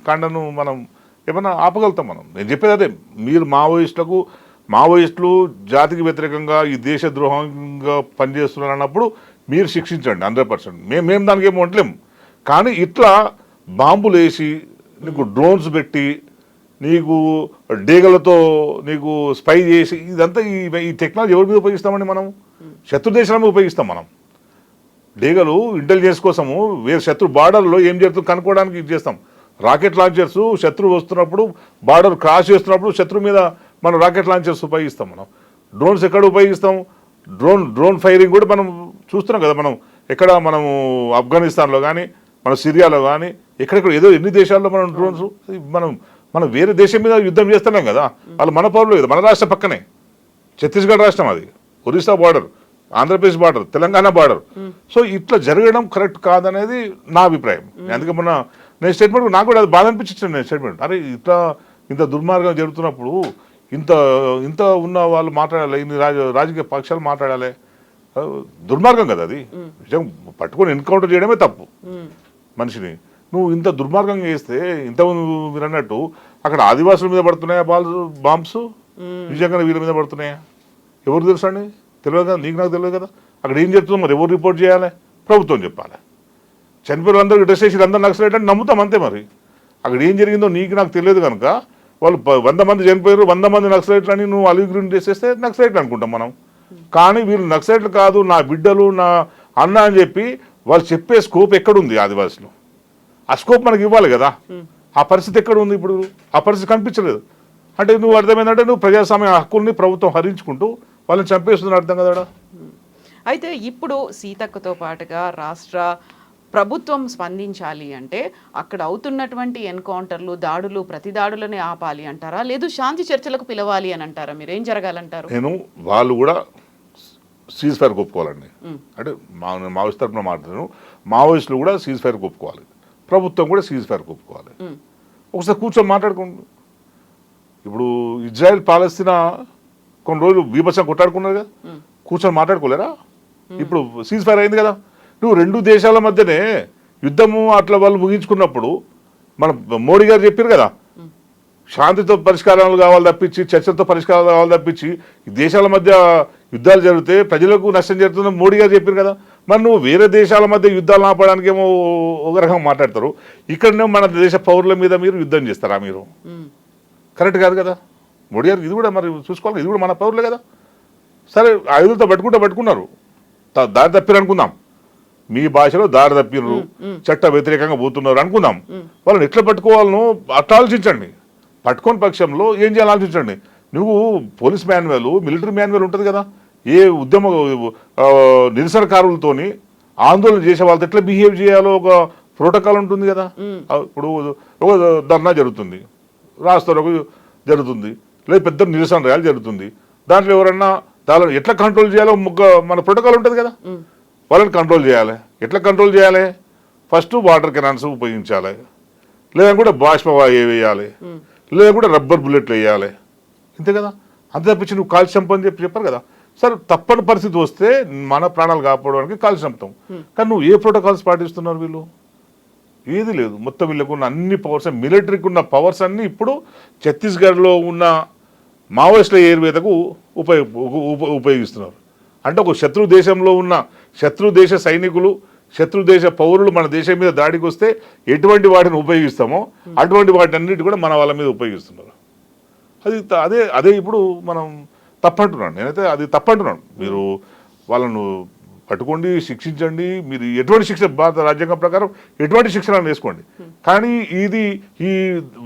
కాండను మనం ఏమైనా ఆపగలుగుతాం. మనం నేను చెప్పేది అదే, మీరు మావోయిస్టులు జాతికి వ్యతిరేకంగా ఈ దేశ ద్రోహంగా పనిచేస్తున్నారు అన్నప్పుడు మీరు శిక్షించండి 100%. మేము దానికి ఏమో వంటలేము. కానీ ఇట్లా బాంబులు వేసి, నీకు డ్రోన్స్ పెట్టి, నీకు డేగలతో నీకు స్పై చేసి, ఇదంతా ఈ టెక్నాలజీ ఎవరి మీద ఉపయోగిస్తామండి? మనం శత్రు దేశాల మీద ఉపయోగిస్తాం. మనం డేగలు ఇంటెలిజెన్స్ కోసము వేరే శత్రు బార్డర్లో ఏం జరుగుతుందో కనుక్కోవడానికి ఇది చేస్తాం. రాకెట్ లాంచర్స్ శత్రువు వస్తున్నప్పుడు, బార్డర్ క్రాస్ చేస్తున్నప్పుడు శత్రు మీద మనం రాకెట్ లాంచర్స్ ఉపయోగిస్తాం. మనం డ్రోన్స్ ఎక్కడ ఉపయోగిస్తాం? డ్రోన్ ఫైరింగ్ కూడా మనం చూస్తున్నాం కదా. మనం మనము ఆఫ్ఘనిస్తాన్లో కానీ, మన సిరియాలో కానీ, ఎక్కడెక్కడ ఏదో ఎన్ని దేశాల్లో మనం డ్రోన్స్ మనం వేరే దేశం మీద యుద్ధం చేస్తున్నాం కదా. వాళ్ళు మన పౌరులు కదా, మన రాష్ట్ర పక్కనే ఛత్తీస్గఢ్ రాష్ట్రం, అది Orissa border, Andhra Pradesh border, Telangana border. So ఇట్లా జరగడం కరెక్ట్ కాదనేది నా అభిప్రాయం. అందుకే నేను స్టేట్మెంట్ నాకు కూడా అది బాధ అనిపించింది. నేను స్టేట్మెంట్, అరే ఇట్లా ఇంత దుర్మార్గం జరుగుతున్నప్పుడు ఇంత ఉన్న వాళ్ళు మాట్లాడాలి, ఇన్ని రాజకీయ పక్షాలు మాట్లాడాలి, దుర్మార్గం కదా అది. నిజం పట్టుకొని ఎన్కౌంటర్ చేయడమే తప్పు మనిషిని. నువ్వు ఇంత దుర్మార్గంగా చేస్తే, ఇంతకుముందు మీరు అన్నట్టు అక్కడ ఆదివాసుల మీద పడుతున్నాయా బాంబ్స్, నిజంగా వీళ్ళ మీద పడుతున్నాయా? ఎవరు తెలుసు అండి? తెలియదు కదా, నీకు నాకు తెలియదు కదా. అక్కడ ఏం చెప్తుందో మరి ఎవరు రిపోర్ట్ చేయాలి? ప్రభుత్వం చెప్పాలి. చనిపోయిన అందరూ డ్రెస్ చేసి అందరూ నక్సలైట్ అని నమ్ముతాం అంతే. మరి అక్కడ ఏం జరిగిందో నీకు నాకు తెలియదు కనుక వాళ్ళు 100 మంది చనిపోయారు, 100 మంది నక్సలైట్లు అని నువ్వు అలిగ్రీన్ చేసేస్తే నక్సలైట్లు అనుకుంటాం మనం. కానీ వీళ్ళు నక్సలైట్లు కాదు, నా బిడ్డలు, నా అన్న అని చెప్పి వాళ్ళు చెప్పే స్కోప్ ఎక్కడుంది ఆదివాసులు? ఆ స్కోప్ మనకి ఇవ్వాలి కదా. ఆ పరిస్థితి ఎక్కడ ఉంది ఇప్పుడు? ఆ పరిస్థితి కనిపించలేదు. అంటే నువ్వు అర్థమైందంటే నువ్వు ప్రజాస్వామ్య హక్కుల్ని ప్రభుత్వం హరించుకుంటూ వాళ్ళని చంపేస్తుంది, అర్థం కదా. అయితే ఇప్పుడు సీతక్కతో పాటుగా రాష్ట్ర ప్రభుత్వం స్పందించాలి అంటే అక్కడ అవుతున్నటువంటి ఎన్కౌంటర్లు, దాడులు, ప్రతి దాడులని ఆపాలి అంటారా, లేదు శాంతి చర్చలకు పిలవాలి అని అంటారా? మీరు ఏం జరగాలంటారు? నేను వాళ్ళు కూడా సీజ్ ఫైర్ ఒప్పుకోవాలండి. అంటే మావోయిస్ట్ తరఫున మాట్లాడాను, మావోయిస్టులు కూడా సీజ్ ఫైర్ ఒప్పుకోవాలి, ప్రభుత్వం కూడా సీజ్ ఫైర్ ఒప్పుకోవాలి. ఒకసారి కూర్చొని మాట్లాడుకోండి. ఇప్పుడు ఇజ్రాయెల్ పాలస్తీనా కొన్ని రోజులు బీభత్సం కొట్టాడుకున్నారు కదా, కూర్చొని మాట్లాడుకోలేరా? ఇప్పుడు సీజ్ ఫైర్ అయింది కదా. నువ్వు 2 దేశాల మధ్యనే యుద్ధము అట్లా వాళ్ళు ముగించుకున్నప్పుడు మన మోడీ గారు చెప్పారు కదా, శాంతితో పరిష్కారాలు కావాలి తప్పించి, చర్చలతో పరిష్కారాలు కావాలి తప్పించి ఈ దేశాల మధ్య యుద్ధాలు జరిగితే ప్రజలకు నష్టం జరుగుతుందని మోడీ గారు చెప్పారు కదా. మరి నువ్వు వేరే దేశాల మధ్య యుద్ధాలు ఆపడానికి ఏమో ఒక రకంగా మాట్లాడతారు, ఇక్కడనే మన దేశ పౌరుల మీద మీరు యుద్ధం చేస్తారా? మీరు కరెక్ట్ కాదు కదా. మోడీ గారికి ఇది కూడా మరి చూసుకోవాలి, ఇది కూడా మన పౌరులే కదా. సరే ఆయుధులతో పట్టుకున్నారు, దారి తప్పిరు అనుకుందాం, మీ భాషలో దారి తప్పిర్రు, చట్ట వ్యతిరేకంగా పోతున్నారు అనుకుందాం. వాళ్ళని ఎట్లా పట్టుకోవాలనో అట్లా ఆలోచించండి. పట్టుకోని పక్షంలో ఏం చేయాలని ఆలోచించండి. నువ్వు పోలీస్ మాన్యువల్, మిలిటరీ మాన్యువల్ ఉంటుంది కదా. ఏ ఉద్యమ నిరసనకారులతోని ఆందోళన చేసే వాళ్ళతో ఎట్లా బిహేవ్ చేయాలో ఒక ప్రోటోకాల్ ఉంటుంది కదా. ఇప్పుడు ఒక ధర్నా జరుగుతుంది, రాస్తారోకో జరుగుతుంది, లేదా పెద్ద నిరసన ర్యాలీ జరుగుతుంది, దాంట్లో ఎవరన్నా దాని ఎట్లా కంట్రోల్ చేయాలో మన ప్రోటోకాల్ ఉంటుంది కదా. వాళ్ళని కంట్రోల్ చేయాలి. ఎట్లా కంట్రోల్ చేయాలి? ఫస్ట్ వాటర్ కెనాన్స్ ఉపయోగించాలి, లేదా కూడా బాష్పవాయు వేయాలి, లేదా కూడా రబ్బర్ బుల్లెట్లు వేయాలి, అంతే కదా. అంతే తప్పించి నువ్వు కాల్చి చంపని చెప్పారు కదా. సరే తప్పని పరిస్థితి వస్తే మన ప్రాణాలు కాపాడడానికి కాల్చి చంపుతాం. కానీ నువ్వు ఏ ప్రోటోకాల్స్ పాటిస్తున్నారు? వీళ్ళు ఏది లేదు. మొత్తం వీళ్ళకు ఉన్న అన్ని పవర్స్, మిలిటరీకి ఉన్న పవర్స్ అన్నీ ఇప్పుడు ఛత్తీస్గఢ్లో ఉన్న మావోయిస్టుల ఏర్వేతకు ఉపయోగిస్తున్నారు. అంటే ఒక శత్రు దేశంలో ఉన్న శత్రు దేశ సైనికులు, శత్రు దేశ పౌరులు మన దేశం మీద దాడికి వస్తే ఎటువంటి వాటిని ఉపయోగిస్తామో అటువంటి వాటి అన్నిటి కూడా మన వాళ్ళ మీద ఉపయోగిస్తున్నారు. అదే అదే ఇప్పుడు మనం తప్పంటున్నాను. నేనైతే అది తప్పంటున్నాను. మీరు వాళ్ళను పట్టుకోండి, శిక్షించండి, మీరు ఎటువంటి శిక్ష భారత రాజ్యాంగం ప్రకారం ఎటువంటి శిక్షణ వేసుకోండి. కానీ ఈ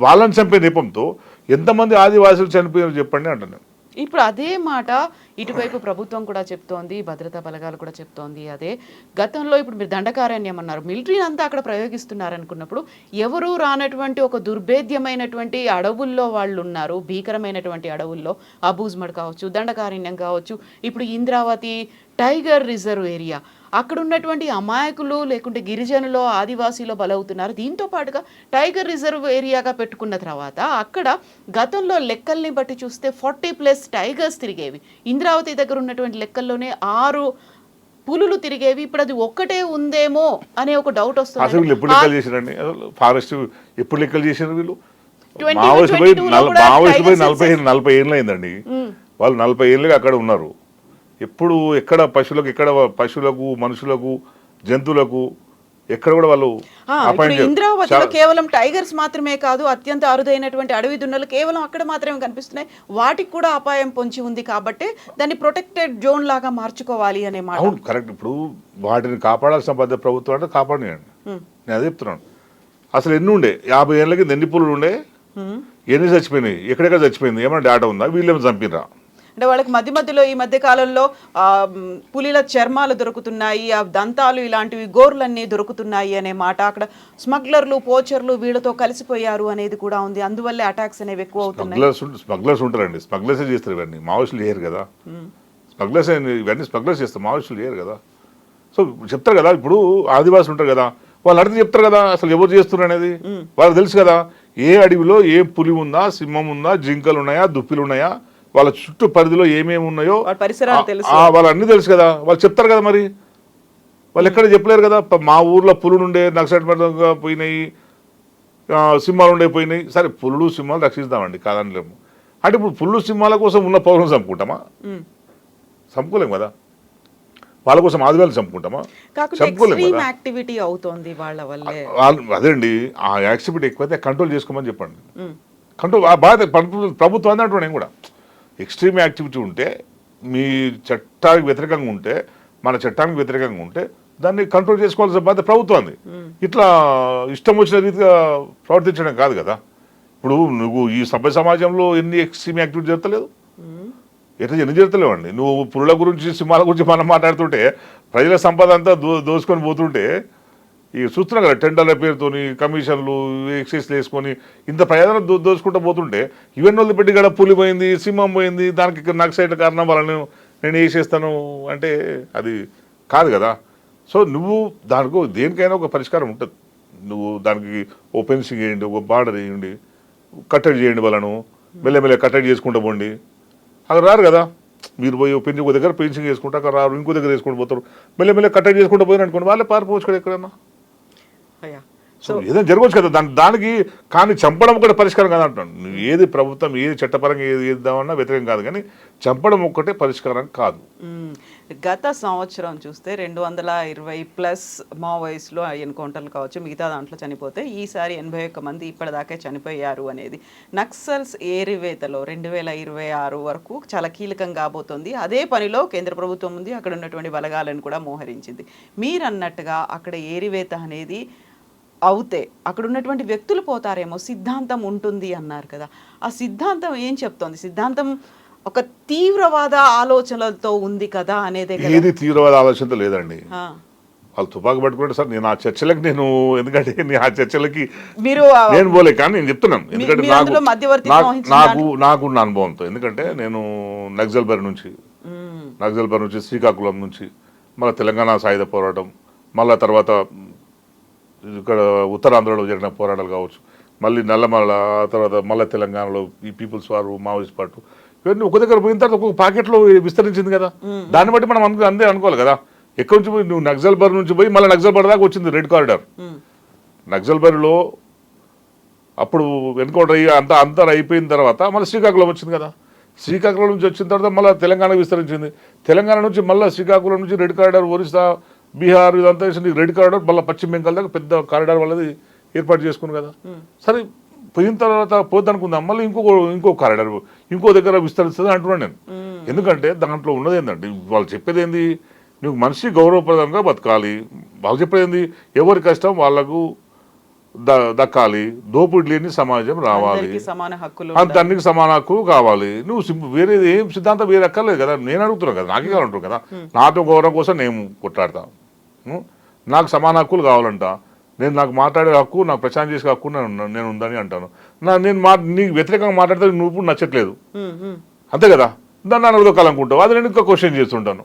వాళ్ళని చంపే నెపంతో ఎంతమంది ఆదివాసులు చనిపోయారు చెప్పండి అంటున్నాను. ఇప్పుడు అదే మాట ఇటువైపు ప్రభుత్వం కూడా చెప్తోంది, భద్రతా బలగాలు కూడా చెప్తోంది. అదే గతంలో ఇప్పుడు మీరు దండకారణ్యం అన్నారు, మిలిటరీని అంతా అక్కడ ప్రయోగిస్తున్నారు అనుకున్నప్పుడు ఎవరూ రానటువంటి ఒక దుర్భేద్యమైనటువంటి అడవుల్లో వాళ్ళు ఉన్నారు, భీకరమైనటువంటి అడవుల్లో, అబూజ్మడ్ కావచ్చు, దండకారణ్యం కావచ్చు, ఇప్పుడు ఇంద్రావతి టైగర్ రిజర్వ్ ఏరియా, అక్కడ ఉన్నటువంటి అమాయకులు లేకుంటే గిరిజనులు ఆదివాసీలో బలవుతున్నారు. దీంతో పాటుగా టైగర్ రిజర్వ్ ఏరియాగా పెట్టుకున్న తర్వాత అక్కడ గతంలో లెక్కల్ని బట్టి చూస్తే 40+ టైగర్స్ తిరిగేవి. ఇంద్రావతి దగ్గర ఉన్నటువంటి లెక్కల్లోనే 6 పులులు తిరిగేవి. ఇప్పుడు అది ఒక్కటే ఉందేమో అనే ఒక డౌట్ వస్తుంది. అసలు ఎప్పుడు లెక్కలు చేశారండి? ఫారెస్ట్ ఎప్పుడు లెక్కలు చేశారు వీళ్ళు? మావోయిస్ట్ పోయి 40 ఏళ్ళు అయిందండి. వాళ్ళు 40 ఏళ్ళుగా అక్కడ ఉన్నారు. ఎప్పుడు ఎక్కడ పశువులకు మనుషులకు జంతువులకు ఎక్కడ కూడా వాళ్ళు ఇంద్రావతిలో కేవలం టైగర్స్ మాత్రమే కాదు, అత్యంత అరుదైనటువంటి అడవి దున్నలు కేవలం అక్కడ మాత్రమే కనిపిస్తున్నాయి. వాటికి కూడా అపాయం పొంచి ఉంది కాబట్టి దాన్ని ప్రొటెక్టెడ్ జోన్ లాగా మార్చుకోవాలి అనే మాట. అవును, కరెక్ట్. ఇప్పుడు వాటిని కాపాడాల్సిన బాధ్యత ప్రభుత్వం అంటే కాపాడినండి. నేను అదే చెప్తున్నాను. అసలు ఎన్ని ఉండే 50 ఏళ్ళకి ఎన్ని పులులు ఉండే, ఎన్ని చచ్చిపోయినాయి, ఎక్కడెక్కడ చచ్చిపోయింది, ఏమైనా డేటా ఉందా? వీళ్ళేమో చంపినరా? అంటే వాళ్ళకి మధ్యలో ఈ మధ్య కాలంలో పులిల చర్మాలు దొరుకుతున్నాయి, ఆ దంతాలు ఇలాంటివి గోర్లన్నీ దొరుకుతున్నాయి అనే మాట. అక్కడ స్మగ్లర్లు పోచర్లు వీళ్ళతో కలిసిపోయారు అనేది కూడా ఉంది. అందువల్లే అటాక్స్ అనేవి ఎక్కువ అవుతున్నాయి. స్మగ్లర్స్ ఉంటారండి, స్మగ్లర్సే చేస్తారు ఇవన్నీ. మావోయిస్టులు చేయరు కదా. ఇవన్నీ స్మగ్లర్స్ చేస్తారు, మావోయిస్టులు చేయరు కదా. సో చెప్తారు కదా, ఇప్పుడు ఆదివాసులు ఉంటారు కదా, వాళ్ళు అడిగి చెప్తారు కదా అసలు ఎవరు చేస్తున్నారు అనేది. వాళ్ళకి తెలుసు కదా ఏ అడవిలో ఏ పులి ఉందా, సింహం ఉందా, జింకలు ఉన్నాయా, దుప్పిలు ఉన్నాయా, వాళ్ళ చుట్టూ పరిధిలో ఏమేమి ఉన్నాయో వాళ్ళన్నీ తెలుసు కదా. వాళ్ళు చెప్తారు కదా. మరి వాళ్ళు ఎక్కడ చెప్పలేరు కదా. మా ఊర్లో పులులు ఉండే నక్సలైట్గా పోయినాయి, సింహాలు ఉండే పోయినాయి. సరే పులులు సింహాలు రక్షిస్తామండి, కాదనిలేము. అంటే ఇప్పుడు పులులు సింహాల కోసం ఉన్న పౌరులను చంపుకుంటామా? చంపుకోలేము కదా. వాళ్ళ కోసం ఆదివాళ్ళు చంపుకుంటామా? యాక్టివిటీ అవుతోంది వాళ్ళ వల్లే. అదే అండి, ఆ యాక్టివిటీ ఎక్కువైతే కంట్రోల్ చేసుకోమని చెప్పండి. కంట్రోల్ బాధ్యత ప్రభుత్వం అన్నట్టు. నేను కూడా ఎక్స్ట్రీమ్ యాక్టివిటీ ఉంటే, మీ చట్టానికి వ్యతిరేకంగా ఉంటే, మన చట్టానికి వ్యతిరేకంగా ఉంటే దాన్ని కంట్రోల్ చేసుకోవాల్సిన బాధ్యత ప్రభుత్వాన్ని. ఇట్లా ఇష్టం వచ్చిన రీతిగా ప్రవర్తించడం కాదు కదా. ఇప్పుడు నువ్వు ఈ సభ్య సమాజంలో ఎన్ని ఎక్స్ట్రీమ్ యాక్టివిటీ జరుగుతలేదు, ఎన్ని జరుగుతలేవండి. నువ్వు పురుల గురించి సింహాల గురించి మనం మాట్లాడుతుంటే ప్రజల సంపద అంతా దోసుకొని పోతుంటే ఈ చూస్తున్నాం కదా, టెండర్ల పేరుతోని కమిషన్లు ఎక్సైజ్లు వేసుకొని ఇంత ప్రయాణం దోచుకుంటూ పోతుంటే ఇవన్నీ వదిలిపెట్టి కూడా పులి పోయింది, సింహం పోయింది, దానికి నక్సలైట్ కారణం వాళ్ళని నేను వేసేస్తాను అంటే అది కాదు కదా. సో నువ్వు దానికి దేనికైనా ఒక పరిష్కారం ఉంటుంది. నువ్వు దానికి ఓ ఫెన్సింగ్ వేయండి, ఒక బార్డర్ వేయండి, కట్టడి చేయండి, వాళ్ళను మెల్లమెల్ల కట్టడి చేసుకుంటూ పోండి. అక్కడ రారు కదా. మీరు పోయి ఒక దగ్గర పెన్సింగ్ వేసుకుంటే అక్కడ రారు, ఇంకో దగ్గర వేసుకుంటూ పోతారు. మెల్లమెల్ల కట్టడి చేసుకుంటూ పోయిన అనుకోండి, వాళ్ళే పారిపోవచ్చు కదా ఎక్కడన్నా. సో ఏదైనా జరగవచ్చు కదా. దానికి కానీ చంపడం ఒకటే పరిష్కారం కాదు అంటున్నాను. నువ్వు ఏది ప్రభుత్వం ఏది చట్టపరంగా ఏది ఇద్దామన్నా వ్యతిరేకం కాదు, కానీ చంపడం ఒక్కటే పరిష్కారం కాదు. గత సంవత్సరం చూస్తే 220+ మావోయిస్టులు ఎన్కౌంటర్లు కావచ్చు, మిగతా దాంట్లో చనిపోతే ఈసారి 81 మంది ఇప్పటిదాకే చనిపోయారు అనేది నక్సల్స్ ఏరివేతలో 2026 వరకు చాలా కీలకం కాబోతుంది. అదే పనిలో కేంద్ర ప్రభుత్వం ఉంది, అక్కడ ఉన్నటువంటి బలగాలను కూడా మోహరించింది. మీరు అన్నట్టుగా అక్కడ ఏరివేత అనేది అవుతే అక్కడ ఉన్నటువంటి వ్యక్తులు పోతారేమో, సిద్ధాంతం ఉంటుంది అన్నారు కదా. ఆ సిద్ధాంతం ఏం చెప్తోంది? సిద్ధాంతం ఒక తీవ్రవాద ఆలోచనలతో ఉంది కదా అనేదే. ఏది తీవ్రవాద ఆలోచనతో లేదండి. వాళ్ళు తుపాకు పట్టుకుంటే సార్ నేను ఆ చర్చలకు నేను ఎందుకంటే నేను ఆ చర్చలకి మీరు నేను పోలే కానీ నేను చెప్తున్నాను ఎందుకంటే మీరు అందులో మధ్యవర్తిత్వం నాకు వహించిన నాకు నాకున్న అనుభవంతో ఎందుకంటే నేను నక్సల్బరి నుంచి శ్రీకాకుళం నుంచి మళ్ళీ తెలంగాణ సాయుధ పోరాటం మళ్ళీ తర్వాత ఇక్కడ ఉత్తరాంధ్రలో జరిగిన పోరాటాలు కావచ్చు మళ్ళీ నల్లమల్ల తర్వాత మళ్ళీ తెలంగాణలో ఈ పీపుల్స్ వారు మావోయిస్ట్ పార్టీ ఇవన్నీ ఒక దగ్గర పోయిన తర్వాత ఒక్కొక్క పాకెట్లో విస్తరించింది కదా దాన్ని బట్టి మనం అందే అనుకోవాలి కదా ఎక్కడి నుంచి పోయి నువ్వు నక్సల్బరి నుంచి పోయి మళ్ళీ నక్సల్బరి దాకా వచ్చింది రెడ్ కారిడార్ నక్సల్బరిలో అప్పుడు ఎన్కౌంటర్ అయ్యి అంతా అయిపోయిన తర్వాత మళ్ళీ శ్రీకాకుళం వచ్చింది కదా శ్రీకాకుళం నుంచి వచ్చిన తర్వాత మళ్ళీ తెలంగాణకు విస్తరించింది తెలంగాణ నుంచి మళ్ళీ శ్రీకాకుళం నుంచి రెడ్ కారిడార్ ఒరిస్సా బీహార్ ఇదంతా రెడ్ కారిడార్ మళ్ళీ పశ్చిమ బెంగాల్ దాకా పెద్ద కారిడార్ వాళ్ళది ఏర్పాటు చేసుకుని కదా సరే పోయిన తర్వాత పోద్దనుకుందాం మళ్ళీ ఇంకో కారిడార్ ఇంకో దగ్గర విస్తరిస్తుంది అంటున్నాను నేను ఎందుకంటే దాంట్లో ఉన్నది ఏంటంటే వాళ్ళు చెప్పేది ఏంది నువ్వు మనిషి గౌరవప్రదంగా బతకాలి వాళ్ళు చెప్పేది ఏంది ఎవరి కష్టం వాళ్ళకు దక్కాలి దోపిడీ లేని సమాజం రావాలి సమాన హక్కులు అన్నికి సమాన హక్కు కావాలి నువ్వు వేరే ఏం సిద్ధాంతం వేరే అక్కర్లేదు కదా నేను అడుగుతున్నాను కదా నాకే కావాలంటారు కదా నాతో గౌరవం కోసం నేను కొట్లాడతా నాకు సమాన హక్కులు కావాలంట నాకు మాట్లాడే హక్కు నాకు ప్రచారం చేసే హక్కు నేను ఉందని అంటాను నేను నీకు వ్యతిరేకంగా మాట్లాడితే నువ్వు ఇప్పుడు నచ్చట్లేదు అంతే కదా దాన్ని నన్ను ఉదకాలనుకుంటావు అది నేను ఇంకా క్వశ్చన్ చేస్తుంటాను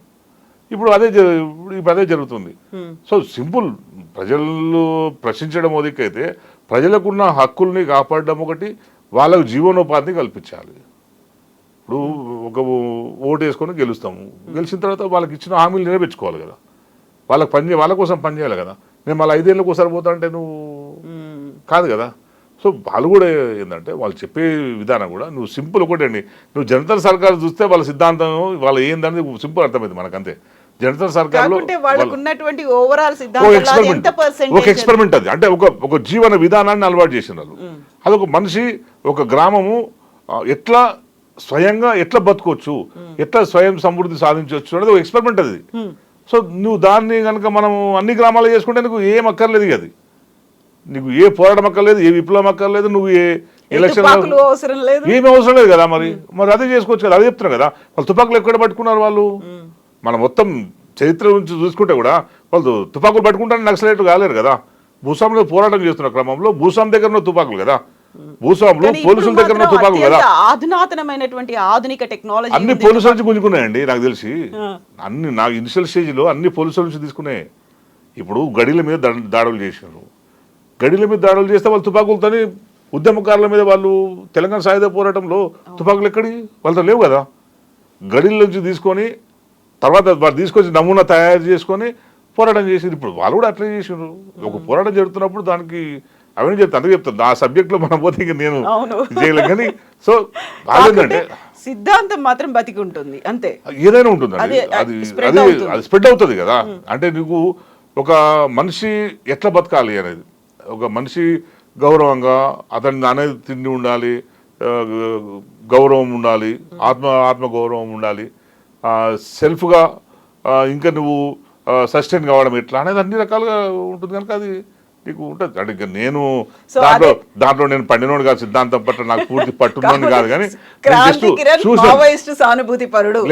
ఇప్పుడు అదే జరుగుతుంది సో సింపుల్ ప్రజలు ప్రశ్నించడం ఒకటికైతే ప్రజలకున్న హక్కుల్ని కాపాడడం ఒకటి వాళ్ళకు జీవనోపాధిని కల్పించాలి ఇప్పుడు ఒక ఓటు వేసుకొని గెలుస్తాము గెలిచిన తర్వాత వాళ్ళకి ఇచ్చిన హామీలు నెరవేర్చుకోవాలి కదా వాళ్ళ కోసం పనిచేయాలి కదా నేను మళ్ళీ 5 ఏళ్ళకి ఒకసారి పోతా అంటే నువ్వు కాదు కదా సో వాళ్ళు కూడా ఏంటంటే వాళ్ళు చెప్పే విధానం కూడా నువ్వు సింపుల్ ఒకటండి నువ్వు జనతా సర్కార్ చూస్తే వాళ్ళ సిద్ధాంతం వాళ్ళ ఏందనేది సింపుల్ అర్థమైంది మనకంతే జనతా సర్కార్లో ఒక ఎక్స్పెరిమెంట్ అది అంటే ఒక జీవన విధానాన్ని అలవాటు చేసిన వాళ్ళు అదొక మనిషి ఒక గ్రామము ఎట్లా స్వయంగా ఎట్లా బతుకోవచ్చు ఎట్లా స్వయం సమృద్ధి సాధించవచ్చు అనేది ఒక ఎక్స్పెరిమెంట్ అది సో నువ్వు దాన్ని కనుక మనం అన్ని గ్రామాలు చేసుకుంటే నీకు ఏం అక్కర్లేదు అది నీకు ఏ పోరాటం అక్కర్లేదు ఏ విప్లవం అక్కర్లేదు నువ్వు ఏ ఎలక్షన్ ఏమి అవసరం లేదు కదా మరి అదే చేసుకోవచ్చు కదా అదే చెప్తున్నారు కదా వాళ్ళు తుపాకులు ఎక్కడ పట్టుకున్నారు వాళ్ళు మనం మొత్తం చరిత్ర నుంచి చూసుకుంటే కూడా వాళ్ళు తుపాకులు పట్టుకుంటానే నక్సలైట్ కాలేరు కదా భూస్వాములు పోరాటం చేస్తున్న క్రమంలో భూస్వామి దగ్గర తుపాకులు కదా భూస్వాములు పోలీసుల దగ్గర తుపాకులు కదా అధునాతనమైనటువంటి ఆధునిక టెక్నాలజీ అన్ని పోలీసుల నుంచి గుంజుకున్నాయండి నాకు తెలిసి అన్ని నాకు ఇనిషియల్ స్టేజ్లో అన్ని పోలీసుల నుంచి తీసుకున్నాయి ఇప్పుడు గడిల మీద దాడులు చేశారు గడిల మీద దాడులు చేస్తే వాళ్ళు తుపాకులతోని ఉద్యమకారుల మీద వాళ్ళు తెలంగాణ సాయుధ పోరాటంలో తుపాకులు ఎక్కడి వాళ్ళతో లేవు కదా గడిల నుంచి తీసుకొని తర్వాత వాళ్ళు తీసుకొచ్చి నమూనా తయారు చేసుకొని పోరాటం చేసింది ఇప్పుడు వాళ్ళు కూడా అట్లే చేసారు ఒక పోరాటం జరుగుతున్నప్పుడు దానికి అవన్నీ చెప్తాను అందుకే చెప్తాను ఆ సబ్జెక్ట్లో మనం పోతే ఇక నేను చేయలేను కానీ సో బాగుందంటే సిద్ధాంతం మాత్రం బతికి ఉంటుంది అంతే ఏదైనా ఉంటుంది అది స్ప్రెడ్ అవుతుంది కదా అంటే నీకు ఒక మనిషి ఎట్లా బతకాలి అనేది ఒక మనిషి గౌరవంగా అతని అనేది తిండి ఉండాలి గౌరవం ఉండాలి ఆత్మ గౌరవం ఉండాలి సెల్ఫ్గా ఇంకా నువ్వు సస్టైన్ కావడం ఎట్లా అనేది అన్ని రకాలుగా ఉంటుంది కనుక అది నీకు ఉంటుంది అంటే ఇంకా నేను దాంట్లో నేను పండినోడు కాదు సిద్ధాంతం పట్ల నాకు పూర్తి పట్టున్నాను కాదు కానీ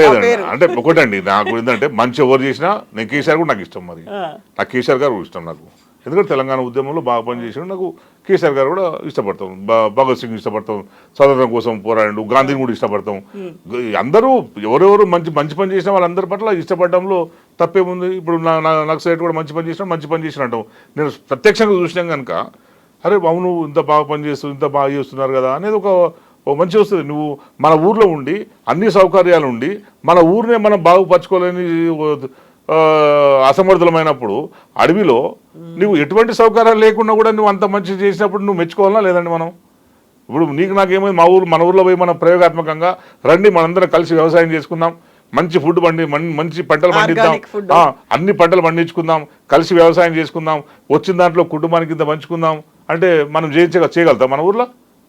లేదండి అంటే ఒకటండి నాకు ఏంటంటే మంచి ఎవరు చేసినా నేను కేసీఆర్ కూడా నాకు ఇష్టం మరి నాకు కేసీఆర్ గారు ఇష్టం నాకు ఎందుకంటే తెలంగాణ ఉద్యమంలో బాగా పనిచేసాడు నాకు కేసీఆర్ గారు కూడా ఇష్టపడతాం భగత్ సింగ్ ఇష్టపడతాం స్వాతంత్రం కోసం పోరాడు గాంధీని కూడా ఇష్టపడతాం అందరూ ఎవరెవరు మంచి పని చేసిన వాళ్ళందరి పట్ల ఇష్టపడడంలో తప్పేముంది ఇప్పుడు నక్సలైట్ కూడా మంచి పని చేసినట్టు నేను ప్రత్యక్షంగా చూసినాం కనుక అరే అవును ఇంత బాగా ఇంత బాగా చేస్తున్నారు కదా అనేది ఒక మంచి వస్తుంది నువ్వు మన ఊర్లో ఉండి అన్ని సౌకర్యాలు ఉండి మన ఊరినే మనం బాగుపరచుకోలేని అసమర్థులమైనప్పుడు అడవిలో నువ్వు ఎటువంటి సౌకర్యాలు లేకుండా కూడా నువ్వు అంత మంచి చేసినప్పుడు నువ్వు మెచ్చుకోవాలా లేదండి మనం ఇప్పుడు నీకు నాకేమైంది మన ఊర్లో పోయి మనం ప్రయోగాత్మకంగా రండి మనందరం కలిసి వ్యవసాయం చేసుకుందాం మంచి ఫుడ్ మంచి పంటలు పండిద్దాం అన్ని పంటలు పండించుకుందాం కలిసి వ్యవసాయం చేసుకుందాం వచ్చిన దాంట్లో కుటుంబానికి ఇంత పంచుకుందాం అంటే మనం చేయగలుగుతాం మన ఊర్లో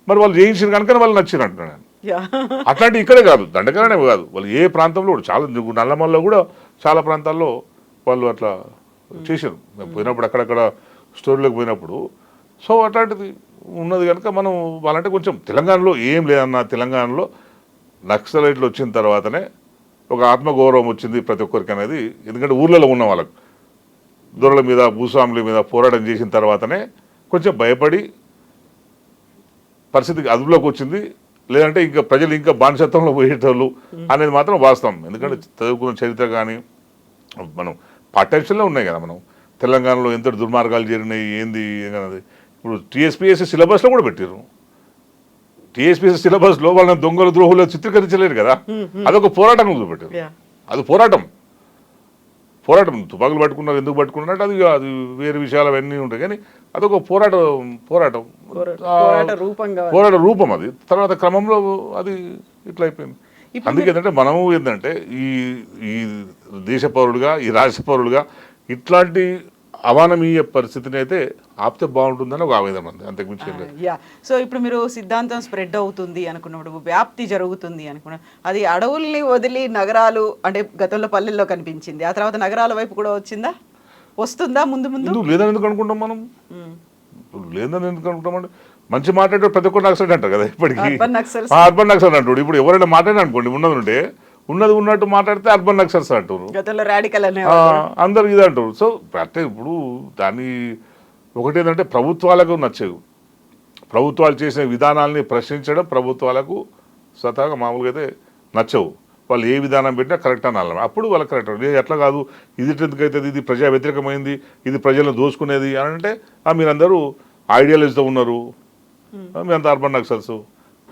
మరి వాళ్ళు చేయించిన కనుక వాళ్ళు నచ్చింది అంటున్నాను నేను అట్లాంటి ఇక్కడే కాదు దండకరనే కాదు వాళ్ళు ఏ ప్రాంతంలో కూడా చాలా నల్లమల్లో కూడా చాలా ప్రాంతాల్లో వాళ్ళు అట్లా చేశారు మేము పోయినప్పుడు అక్కడక్కడ స్టోరీలోకి పోయినప్పుడు సో అట్లాంటిది ఉన్నది కనుక మనం వాళ్ళంటే కొంచెం తెలంగాణలో ఏం లేదన్న తెలంగాణలో నక్సలైట్లు వచ్చిన తర్వాతనే ఒక ఆత్మగౌరవం వచ్చింది ప్రతి ఒక్కరికి అనేది ఎందుకంటే ఊర్లలో ఉన్న వాళ్ళకు దొరల మీద భూస్వాముల మీద పోరాటం చేసిన తర్వాతనే కొంచెం భయపడి పరిస్థితి అదుపులోకి వచ్చింది. లేదంటే ఇంకా ప్రజలు ఇంకా బానిసత్వంలో పోయేటోళ్ళు అనేది మాత్రం వాస్తవం. ఎందుకంటే చదువుకున్న చరిత్ర కానీ మనం పాఠ్యాంశాల్లో ఉన్నాయి కదా, మనం తెలంగాణలో ఎంత దుర్మార్గాలు జరిగినాయి ఏంది అనేది. ఇప్పుడు టీఎస్పీఎస్సీ సిలబస్లో కూడా పెట్టారు. టీఎస్పీఎస్సీ సిలబస్లో వాళ్ళని దొంగలు ద్రోహులు చిత్రీకరించలేరు కదా, అదొక పోరాటం పెట్టారు. అది పోరాటం. తుపాకులు పట్టుకున్నారు, ఎందుకు పట్టుకున్నారు అంటే అది వేరే విషయాలు అవన్నీ ఉంటాయి, కానీ అదొక పోరాట రూపం. అది తర్వాత క్రమంలో అది ఇట్లా అయిపోయింది. అందుకే ఏంటంటే మనము ఏంటంటే ఈ దేశ పౌరులుగా, ఈ రాష్ట్ర పౌరులుగా ఇట్లాంటి అవానమీయ పరిస్థితిని అయితే ఆపితే బాగుంటుందని ఒక ఆవేదన ఉంది, అంతకుమించి ఏం లేదు. సో ఇప్పుడు మీరు సిద్ధాంతం స్ప్రెడ్ అవుతుంది అనుకున్నప్పుడు, వ్యాప్తి జరుగుతుంది అనుకున్న, అది అడవుల్ని వదిలి నగరాలు అంటే గతంలో పల్లెల్లో కనిపించింది, ఆ తర్వాత నగరాల వైపు కూడా వస్తుందా ముందు లేదని ఎందుకు అనుకుంటాం మనం? లేదని ఎందుకు అనుకుంటామంటే మంచి మాట్లాడే ప్రతి ఒక్కరు నక్సలైట్ అంటారు కదా ఇప్పటికీ. అర్బన్ నక్సల్ అంటాడు. ఇప్పుడు ఎవరైనా మాట్లాడినా అనుకోండి, ఉన్నది ఉన్నట్టు మాట్లాడితే అర్బన్ నక్సల్స్ అంటారు, అందరు ఇది అంటారు. సో అంటే ఇప్పుడు దాన్ని ఒకటేంటంటే ప్రభుత్వాలకు నచ్చవు, ప్రభుత్వాలు చేసిన విధానాలని ప్రశ్నించడం ప్రభుత్వాలకు స్వతహాగా మామూలుగా అయితే నచ్చవు. వాళ్ళు ఏ విధానం పెట్టినా కరెక్ట్ అనాలి, అప్పుడు వాళ్ళకి కరెక్ట్. ఎట్లా కాదు, ఇది ఎందుకైతుంది, ఇది ప్రజా వ్యతిరేకమైంది, ఇది ప్రజలను దోచుకునేది అని అంటే మీరందరూ ఐడియాలజీతో ఉన్నారు, మీరంతా అర్బన్ నక్సల్స్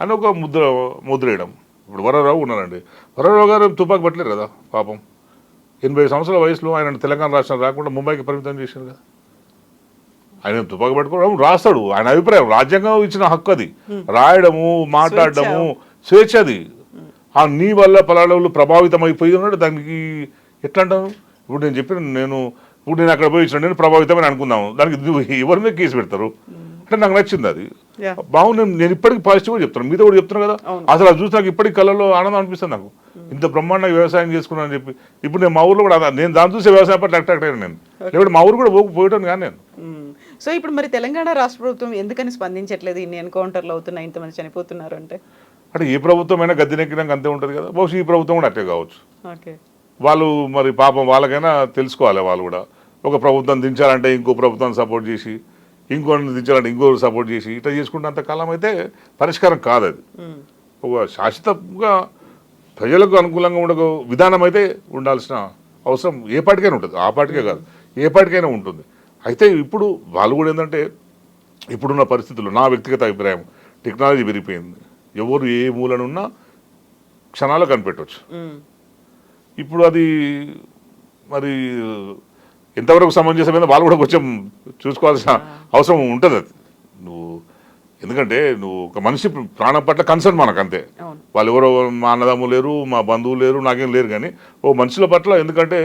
అని ఒక ముద్ర వేయడం. ఇప్పుడు వరరావు ఉన్నారండి, వరరావు గారు తుపాకు పట్టలేరు కదా పాపం. 80 సంవత్సరాల వయసులో ఆయన తెలంగాణ రాష్ట్రం రాకుండా ముంబైకి పరిమితం చేశారు కదా. ఆయన తుపాకు పట్టుకోవడం రాస్తాడు, ఆయన అభిప్రాయం, రాజ్యాంగం ఇచ్చిన హక్కు అది, రాయడము మాట్లాడడము స్వేచ్ఛ. అది నీ వల్ల పలాడవులు ప్రభావితం అయిపోయి ఉన్నాడు, దానికి ఎట్లా అంటాను? ఇప్పుడు నేను ఇప్పుడు నేను అక్కడ పోయి ఇచ్చిన నేను ప్రభావితమని అనుకుందాము, దానికి ఎవరి మీద కేసు పెడతారు అంటే నాకు నచ్చింది అది బాగుంది. నేను ఇప్పటికీ పాజిటివ్గా చెప్తాను, మీతో కూడా చెప్తున్నాను కదా. అసలు అది చూసి నాకు ఇప్పటికీ కళ్ళలో ఆనందం అనిపిస్తుంది. నాకు ఇంత బ్రహ్మాండంగా వ్యవసాయం చేసుకున్నాను అని చెప్పి ఇప్పుడు నేను మా ఊర్లో కూడా నేను దాన్ని చూసే వ్యవసాయం పట్ల అట్రాక్ట్ అయ్యాను. నేను లేకపోతే మా ఊరు కూడా పోయటాను కానీ నేను. సో ఇప్పుడు మరి తెలంగాణ రాష్ట్ర ప్రభుత్వం ఎందుకని స్పందించట్లేదు? ఇన్ని ఎన్కౌంటర్లు అవుతున్నాయి, ఇంతమంది చనిపోతున్నారు అంటే ఏ ప్రభుత్వమైనా గద్దెనెక్కినాక అంతే ఉంటుంది కదా, బహుశా ఈ ప్రభుత్వం కూడా అట్టే కావచ్చు. వాళ్ళు మరి పాపం వాళ్ళకైనా తెలుసుకోవాలి. వాళ్ళు కూడా ఒక ప్రభుత్వం దించాలంటే ఇంకో ప్రభుత్వాన్ని సపోర్ట్ చేసి, ఇంకోటి దించాలంటే ఇంకోటి సపోర్ట్ చేసి ఇట్లా చేసుకుంటే కాలం అయితే పరిష్కారం కాదు. అది ఒక శాశ్వతంగా ప్రజలకు అనుకూలంగా ఉండే విధానం అయితే ఉండాల్సిన అవసరం ఏ పార్టీకైనా ఉంటుంది, ఆ పార్టీకే కాదు ఏ పార్టీకైనా ఉంటుంది. అయితే ఇప్పుడు వాళ్ళు కూడా ఏంటంటే ఇప్పుడున్న పరిస్థితుల్లో నా వ్యక్తిగత అభిప్రాయం, టెక్నాలజీ పెరిగిపోయింది, ఎవరు ఏ మూలనున్నా క్షణాల్లో కనిపెట్టవచ్చు. ఇప్పుడు అది మరి ఎంతవరకు సమంజసమైందో వాళ్ళు కూడా కొంచెం చూసుకోవాల్సిన అవసరం ఉంటుంది. అది ఎందుకంటే నువ్వు ఒక మనిషి ప్రాణం పట్ల కన్సర్న్ మనకు అంతే. వాళ్ళు ఎవరో మా అన్నదమ్ములు లేరు, మా బంధువులు లేరు, నాకేం లేరు, కానీ ఓ మనుషుల పట్ల ఎందుకంటే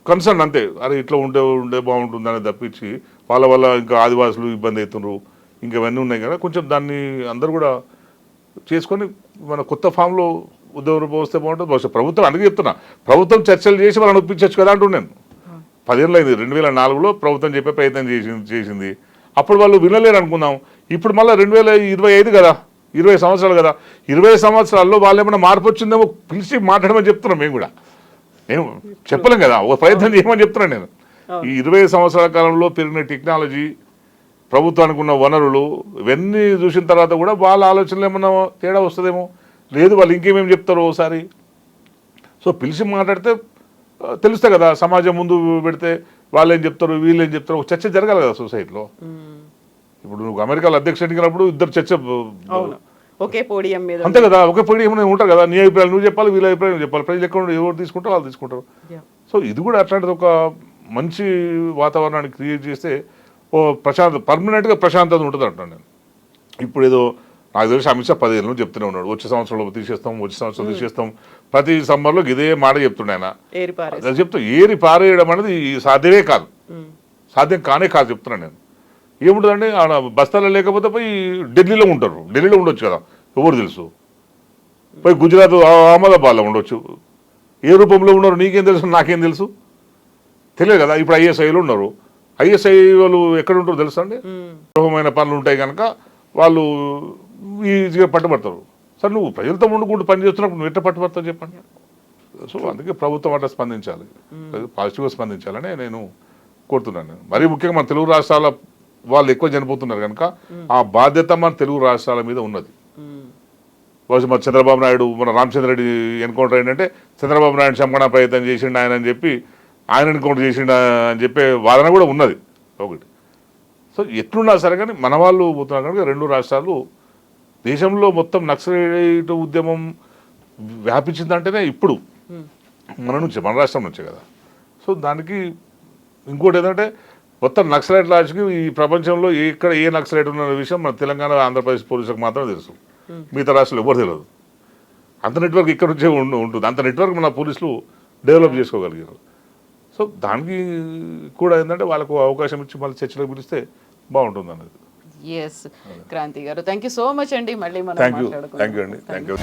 కన్సర్న్ అంతే. అరే ఇట్లా ఉండే బాగుంటుందని తప్పించి వాళ్ళ వల్ల ఇంకా ఆదివాసులు ఇబ్బంది అవుతున్నారు, ఇంకా ఇవన్నీ ఉన్నాయి కదా. కొంచెం దాన్ని అందరూ కూడా చేసుకొని మన కొత్త ఫామ్లో ఉద్యోగం వస్తే బాగుంటుంది. బహుశా ప్రభుత్వం అందుకే చెప్తున్నా, ప్రభుత్వం చర్చలు చేసి వాళ్ళని ఒప్పించవచ్చు కదా అంటూ నేను. 10 ఏళ్ళు అయింది, 2004లో ప్రభుత్వం చెప్పే ప్రయత్నం చేసింది. అప్పుడు వాళ్ళు వినలేరు అనుకుందాం. ఇప్పుడు మళ్ళీ 2025 కదా, 20 సంవత్సరాలు కదా, 20 సంవత్సరాల్లో వాళ్ళు ఏమైనా మార్పు వచ్చిందేమో పిలిచి మాట్లాడమని చెప్తున్నాం. మేము కూడా నేను చెప్పలేం కదా, ఒక ప్రయత్నం చేయమని చెప్తున్నాను నేను. ఈ 20 సంవత్సరాల కాలంలో పెరిగిన టెక్నాలజీ, ప్రభుత్వానికి ఉన్న వనరులు ఇవన్నీ చూసిన తర్వాత కూడా వాళ్ళ ఆలోచనలు ఏమన్నా తేడా వస్తుందేమో, లేదు వాళ్ళు ఇంకేమేమి చెప్తారో ఒకసారి. సో పిలిచి మాట్లాడితే తెలుస్తాయి కదా, సమాజం ముందు పెడితే వాళ్ళు ఏం చెప్తారు వీళ్ళు ఏం చెప్తారు, ఒక చర్చ జరగాలి కదా సొసైటీలో. ఇప్పుడు నువ్వు అమెరికాలో అధ్యక్షుడు ఎన్నికైనప్పుడు ఇద్దరు చర్చ ఒకే పోడియం మీద అంతే కదా, ఒకే పోడియం ఉంటారు కదా. నీ అభిప్రాయాలు నువ్వు చెప్పాలి, వీళ్ళ అభిప్రాయం చెప్పాలి, ప్రజలు ఎక్కడ ఎవరు తీసుకుంటారో వాళ్ళు తీసుకుంటారు. సో ఇది కూడా అట్లాంటిది ఒక మంచి వాతావరణాన్ని క్రియేట్ చేస్తే ఓ పర్మనెంట్గా ప్రశాంతత ఉంటుంది అంటాను నేను. ఇప్పుడు ఏదో నాకు తెలిసి అమిత్ షా 10 ఏళ్ళు చెప్తూనే ఉన్నాడు, వచ్చే సంవత్సరంలో తీసేస్తాం, వచ్చే సంవత్సరం తీసేస్తాం, ప్రతి సమ్మర్లో ఇదే మాట చెప్తుండే ఆయన. చెప్తా ఏరి పారేయడం అనేది సాధ్యమే కాదు, సాధ్యం కానే కాదు చెప్తున్నాను నేను. ఏముంటుందండి ఆడ బస్తాలో లేకపోతే పోయి ఢిల్లీలో ఉంటారు, ఢిల్లీలో ఉండొచ్చు కదా, ఎవరు తెలుసు. పోయి గుజరాత్ అహ్మదాబాద్లో ఉండొచ్చు, ఏ రూపంలో ఉన్నారు నీకేం తెలుసు, నాకేం తెలుసు, తెలియదు కదా. ఇప్పుడు ఐఎస్ఐలు ఉన్నారు, ఐఎస్ఐ వాళ్ళు ఎక్కడ ఉంటారో తెలుసా అండి. గృహమైన పనులు ఉంటాయి కనుక వాళ్ళు ఈజీగా పట్టుబడతారు. సార్ నువ్వు ప్రజలతో ఉండుకుంటూ పని చేస్తున్నప్పుడు నువ్వు ఎట్లా పట్టుబడతావు చెప్పండి. సో అందుకే ప్రభుత్వం అట్లా స్పందించాలి, పాజిటివ్గా స్పందించాలని నేను కోరుతున్నాను నేను. మరీ ముఖ్యంగా మన తెలుగు రాష్ట్రాల వాళ్ళు ఎక్కువ చనిపోతున్నారు కనుక ఆ బాధ్యత మన తెలుగు రాష్ట్రాల మీద ఉన్నది. బహుశా మన చంద్రబాబు నాయుడు మన రామచంద్ర రెడ్డి ఎన్కౌంటర్ ఏంటంటే చంద్రబాబు నాయుడు చంపణ ప్రయత్నం చేసిండు ఆయన అని చెప్పి ఆయన ఎన్కౌంటర్ చేసిండు అని చెప్పే వాదన కూడా ఉన్నది ఒకటి. సో ఎట్లున్నా సరే కానీ మన వాళ్ళు పోతున్నారు కనుక రెండు రాష్ట్రాలు దేశంలో మొత్తం నక్సలైట్ ఉద్యమం వ్యాపించిందంటేనే ఇప్పుడు మన రాష్ట్రం నుంచే కదా. సో దానికి ఇంకోటి ఏంటంటే మొత్తం నక్సలైట్ లాంచ్కి ఈ ప్రపంచంలో ఎక్కడ ఏ నక్సలైట్ ఉన్న విషయం మన తెలంగాణ ఆంధ్రప్రదేశ్ పోలీసులకు మాత్రమే తెలుసు, మిగతా రాష్ట్రాలు ఎవరు తెలియదు. అంత నెట్వర్క్ ఇక్కడ నుంచే ఉంటుంది, అంత నెట్వర్క్ మన పోలీసులు డెవలప్ చేసుకోగలిగారు. సో దానికి కూడా ఏంటంటే వాళ్ళకు అవకాశం ఇచ్చి మళ్ళీ చర్చలకు పిలిస్తే బాగుంటుంది అనేది. ఎస్ క్రాంతి గారు, థ్యాంక్ యూ సో మచ్ అండి. మళ్ళీ మనం థ్యాంక్ యూ అండి, థ్యాంక్ యూ.